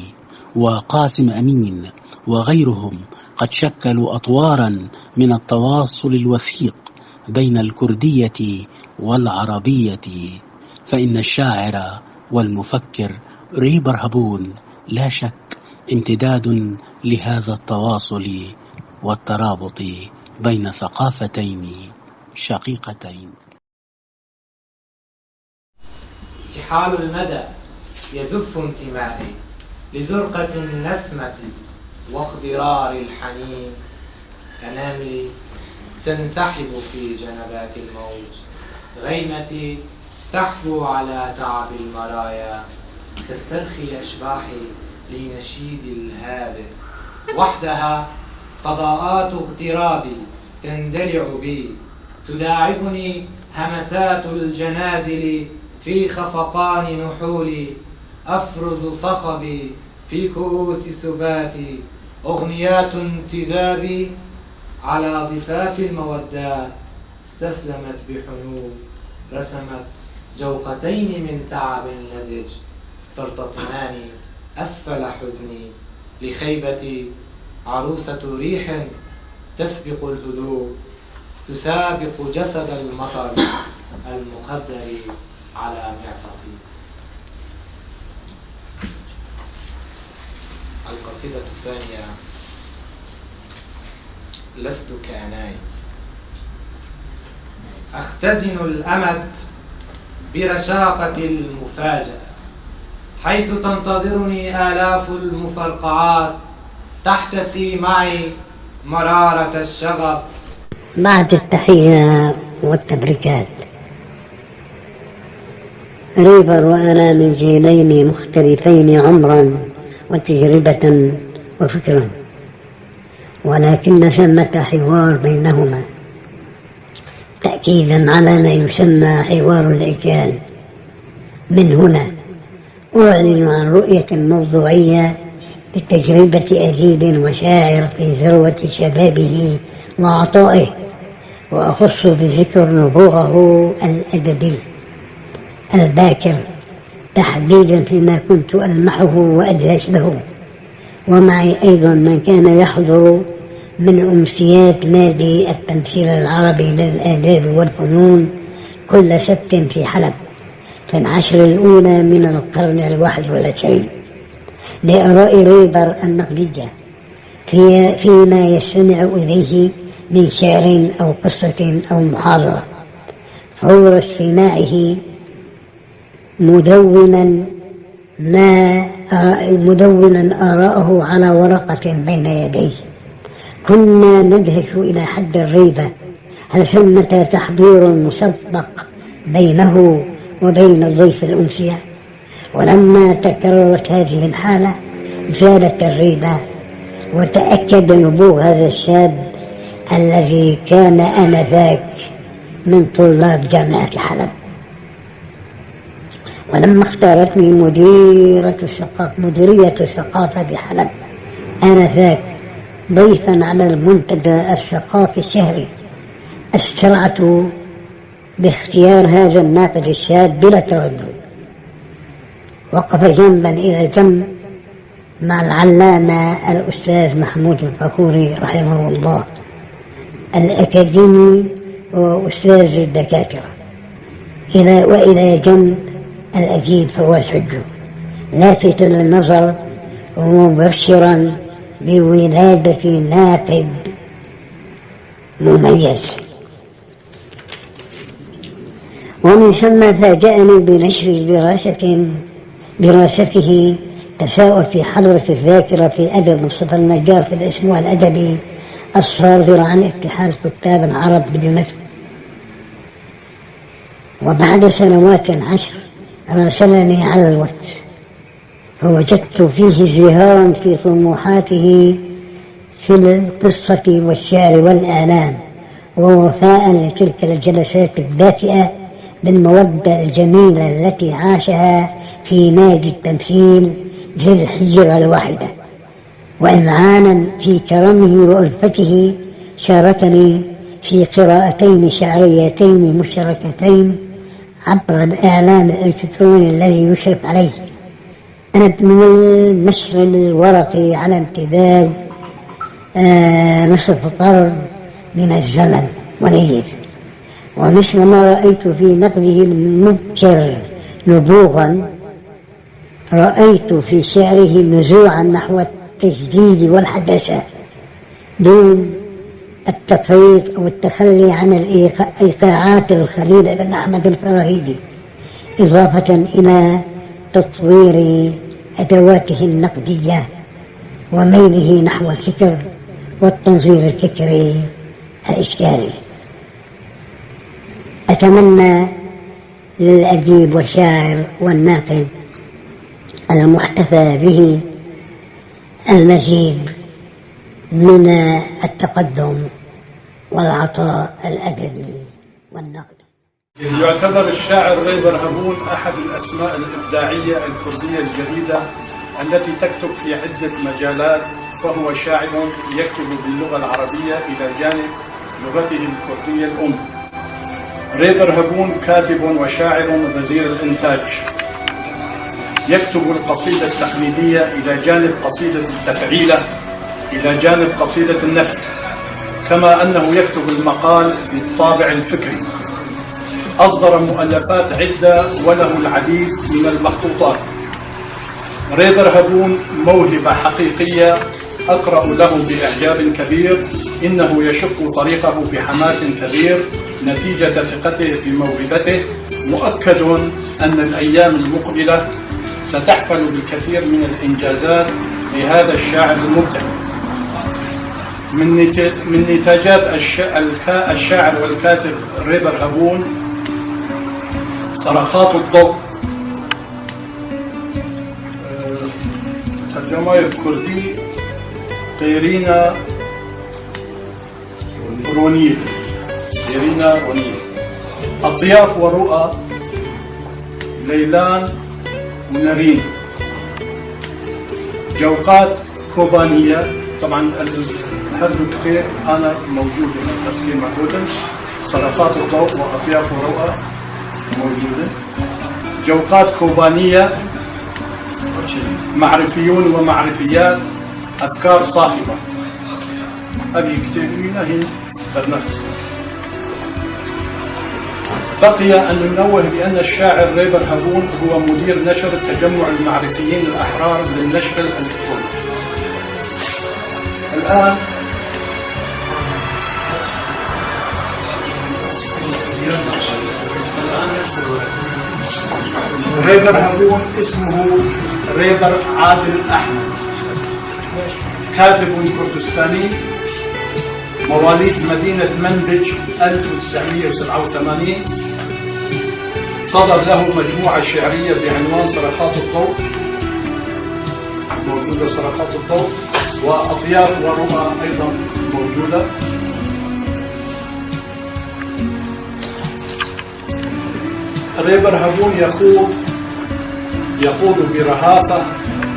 وقاسم أمين وغيرهم قد شكلوا أطوارا من التواصل الوثيق بين الكردية والعربية، فإن الشاعر والمفكر ريبر هابون لا شك امتداد لهذا التواصل والترابط بين ثقافتين شقيقتين. ارتحال المدى يزف انتمائي لزرقة النسمة واخضرار الحنين، أناملي تنتحب في جنبات الموج، غيمتي تحبو على تعب المرايا، تسترخي أشباحي لنشيد الهابة، وحدها فضاءات اغترابي تندلع بي، تداعبني همسات الجنادل في خفقان نحولي، أفرز صخبي في كؤوس سباتي، أغنيات انتدابي على ضفاف المودات، استسلمت بحنون، رسمت جوقتين من تعب لزج، ترتطمان أسفل حزني، لخيبتي عروسة ريح تسبق الهدوء، تسابق جسد المطر المخدر على معطتي. القصيدة الثانية: لست كأناي. أختزن الأمد برشاقة المفاجأة، حيث تنتظرني آلاف المفرقعات تحتسي معي مرارة الشغب. بعد التحية والتبريكات، ريبر وأنا من جيلين مختلفين عمرا وتجربة وفكرا، ولكن ثمة حوار بينهما تأكيدا على ما يسمى حوار الأجيال. من هنا أعلن عن رؤية موضوعية لتجربة أديب وشاعر في ذروة شبابه وعطائه، وأخص بذكر نبوغه الأدبي الباكر تحديدا فيما كنت ألمحه وأدهش له. ومعي أيضا من كان يحضر من أمسيات نادي التمثيل العربي للآداب والفنون كل سبت في حلب في العشر الأولى من القرن 21 لآراء ريبر النقدية فيما يستمع إليه من شعر أو قصة أو محاضرة، فور استماعه مدونا مدونا آراءه على ورقة بين يديه. كنا ندهش إلى حد الريبة، هل ثمة تحضير مسبق بينه وبين الضيف الأمسية؟ ولما تكررت هذه الحالة زالت الريبة، وتأكد نبوغ هذا الشاب الذي كان آنذاك من طلاب جامعة حلب. ولما اختارتني مديرية الثقافة بحلب آنذاك ضيفا على المنتدى الثقافي الشهري، أسرعت باختيار هذا الناقد الشاب بلا تردد. وقف جنبا إلى جنب مع العلامة الأستاذ محمود الفخوري رحمه الله، الأكاديمي وأستاذ الدكاترة، وإلى جنب الأديب فواز حجو، لافتا للنظر ومبشرا بولادة ناقد مميز. ومن ثم فاجأني بنشر دراسته تساؤل في حضرة الذاكرة في أدب مصطفى النجار في الأسبوع الأدبي الصادر عن اتحاد كتاب العرب بدمشق. وبعد سنوات 10 راسلني على الوقت، فوجدت فيه ازدهارا في طموحاته في القصة والشعر والإعلام، ووفاء لتلك الجلسات الدافئة بالمودة الجميلة التي عاشها في نادي التمثيل ذي الحجرة الواحدة. وإمعانا في كرمه وألفته شاركني في قراءتين شعريتين مشتركتين عبر الإعلام الإلكتروني الذي يشرف عليه. أنا من النشر الورقي على امتداد نصف قرن من الزمن ونيف، ومثل ما رأيت في نقده المبكر نبوغا، رأيت في شعره نزوعا نحو التجديد والحداثة دون التفريط أو التخلي عن الإيقاعات الخليل بن أحمد الفراهيدي، إضافة إلى تطوير أدواته النقدية وميله نحو الفكر والتنظير الفكري الإشكالي. أتمنى للأديب والشاعر والناقد المحتفى به المزيد من التقدم والعطاء الأدبي والنقد. يعتبر الشاعر ريبر هبون أحد الأسماء الإبداعية الكردية الجديدة التي تكتب في عدة مجالات، فهو شاعر يكتب باللغة العربية إلى جانب لغته الكردية الأم. ريبر هبون كاتب وشاعر غزير الإنتاج، يكتب القصيدة التقليدية إلى جانب قصيدة التفعيلة، إلى جانب قصيدة النثر، كما أنه يكتب المقال بالطابع الفكري. أصدر مؤلفات عدة وله العديد من المخطوطات. ريبر هبون موهبة حقيقية أقرأ له بإعجاب كبير، إنه يشق طريقه بحماس كبير نتيجة ثقته بموهبته. مؤكد أن الأيام المقبلة ستحفل بالكثير من الإنجازات لهذا الشاعر المبدع. من نتاجات الشاعر والكاتب ريبر هبون صرخات الضوء، ترجمة الكردي قيرينا رونيل، أطياف ورؤى ليلان ونرين، جوقات كوبانية. طبعا هذا كتير أنا موجود كتير موجودة، صرخات الضوء وأطياف ورؤى موجودة، جوقات كوبانية، معرفيون ومعرفيات، أفكار صاخبة. أبي كتير هنا برنخص. بقي أن ننوه بأن الشاعر ريبر هبون هو مدير نشر تجمع المعرفيين الأحرار للنشر الإلكتروني. الآن ريبر هبون اسمه ريبر عادل أحمد، كاتب كردستاني مواليد مدينة منبج 1987. صدر له مجموعة شعرية بعنوان صرخات الضوء، موجودة صرخات الضوء، وأطياف ورؤى أيضا موجودة. ريبر هبون يخوض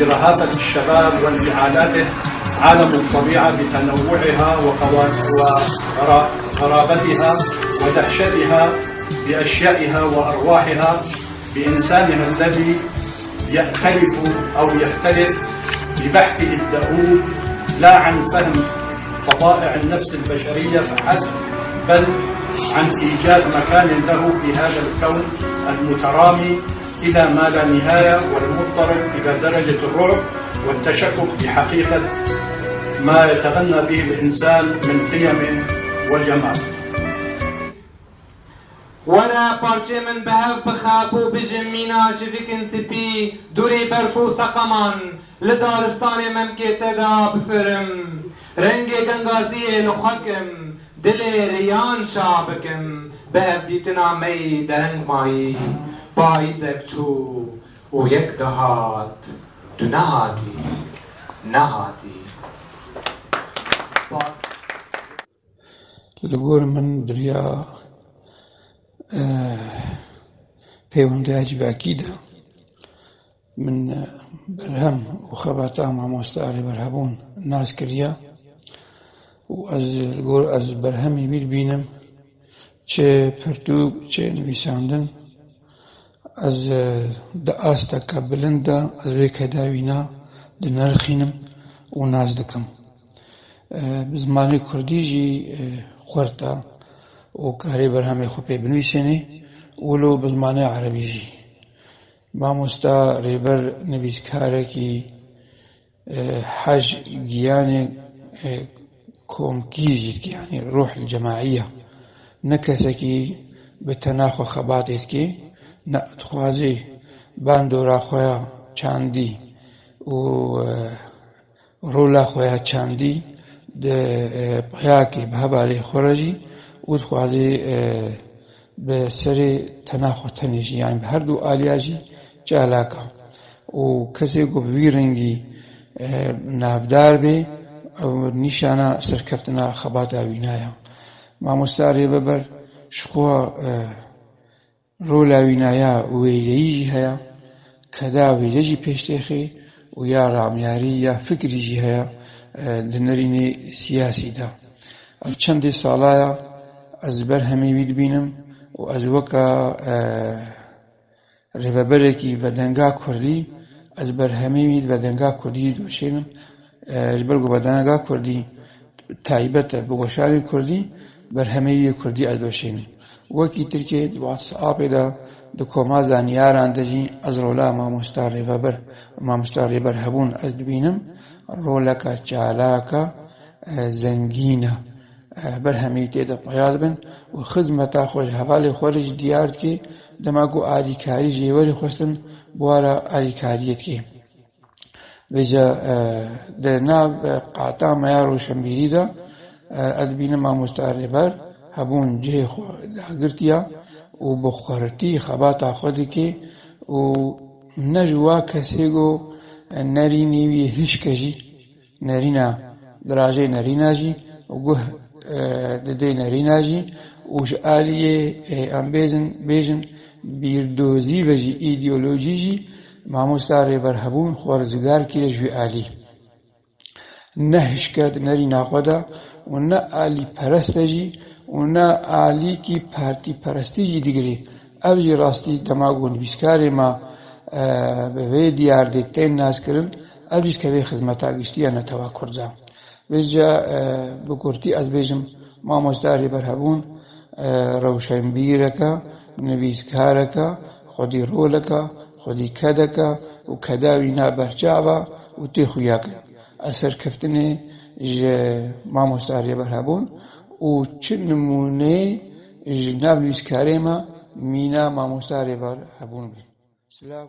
برهافة الشباب وانفعالاته عالم الطبيعة بتنوعها وغرابتها ودهشتها بأشيائها وأرواحها، بإنسانها الذي يختلف ببحثه الدؤوب لا عن فهم طبائع النفس البشرية فحسب، بل عن إيجاد مكان له في هذا الكون المترامي إلى ما لا نهاية والمضطرب إلى درجة الرعب والتشكك بحقيقة ما يتغنى به الإنسان من قيم وجمال. ورا پارچه من بهف بخابو بجمینا چویکن سپی دوری برفو سقمان لدارستان ممکت دا بفرم رنگ گنگازی نخکم دل ریان شابکم بهف دیتنا می درنگ مایی بایزک چو و یک دهات دو نهاتی سپاس. لگور من دریا پەیوەندیاجی باکیدا من بەرهەم و خەباتا مامۆستا ڕێبەرهەبوون ناز کردیا و ئەز بەرهەمی بیر بینم چێ پەرتووک چێ نویساندن ئەز دە ئاستەکە بلندە ئەز وێکە داوینا دنەرخینم و ناز دەکەم. بزمانی کوردیژی خوەرتە و کاری برهمی خو پی بنویسینی ولو بزمانه عربیجی. مامۆستا ڕێبەر نویسکارێکی حەج گیانی کۆمکیژیت یعنی ڕوح الجەماعیە، نە کەسێکی بەتەناخۆ خەباتێتکی نە دخوازی باندۆرا خۆیە چاندی و ڕۆلا خۆیە چاندی پەیاکی بەهەبارەی خۆرەژی و دخوازی بەسەری تەناخۆ تەنیژی یان بە هەردوو ئالیاژی جالاکە و کەسێک و بوی ڕەنگی نابدار بێ ئەو نیشانە سەرکەفتنە خەباتە وینایە. مامۆستا ڕێبەر شخوا ڕۆلا وینایە وێلەییژی هەیە کەدا وێلەژی پێشتێخی و یا ڕامیاری یا فکریژی هەیە لنەرینی سیاسیدا. ئەو چەندی ساڵایە ئەز بەرهەمی وی دبینم و ئەز وەکە ڕێبەرێکی بەدەنگا کوردی ئەز بەرهەمی وی بەدەنگا کوردی دۆشێنم ژبەرگۆ بەدەنگا کوردی تایبەتە بگۆشاری کوردی بەرهەمەیی کوردی ئەز دۆشێنی وەکی ترکێ واتسئاپێدا دە کۆما زانیاران دەژی ئەز ڕۆلا مامۆستا ڕێبەر هەبوون ئەز دبینم ڕۆلەکە چالاکە زەنگینە بەرهەمی تێدە پەیاد بن و خزمەتا خۆش هەواڵی خۆرج دیارکێ دەماگو ئالیکاری ژێوەری خۆستن بوارە ئالیکاریەتکێ بێجە دەنا قاتا مەیا ڕۆشنبیریدا ئەدبینە مامۆستا ڕێبەر هەبوون جێ خۆ داگرتیە و بە خۆرەتی خەباتا خۆدەکێ و نەژوا کەسێگۆ نەرینیوی هیچکەژی نەرینە دراژەی نەریناژی و گوه دەدەی نەریناژی وش ئالیێ ئەم بێژن بیردۆزی بەژی ئیدیۆلۆژیژی مامۆستا ڕێبەر هەبوون خۆرزگار کێ ژوێ ئالی نە هیچکەت نەری ناخۆدا و نە ئالی پەرەستەژی و نە ئالیکی پارتی پەرەستیژی دیگری ئەوژی ڕاستی دەماگۆ نویسکارێمە بەوێ دیاردێتەین نازکردن ئەویش کەوێ خزمەتا گشتیە نەتەوا کوردە بێجا بکورتی ئەز بێژم مامۆستا ڕێبەر هەبوون ڕەوشەنبیرەکە نویسکارەکە خودی ڕۆلەکە خودی کەدەکە و کەداوی نابەرچاوە و تێخویاکە ئەسەرکەفتنێ مامۆستا ڕێبەر هەبوون و چ نمونەیە ناو نویسکارێمە مینا مامۆستا ڕێبەر هەبوون بێ. سلااو.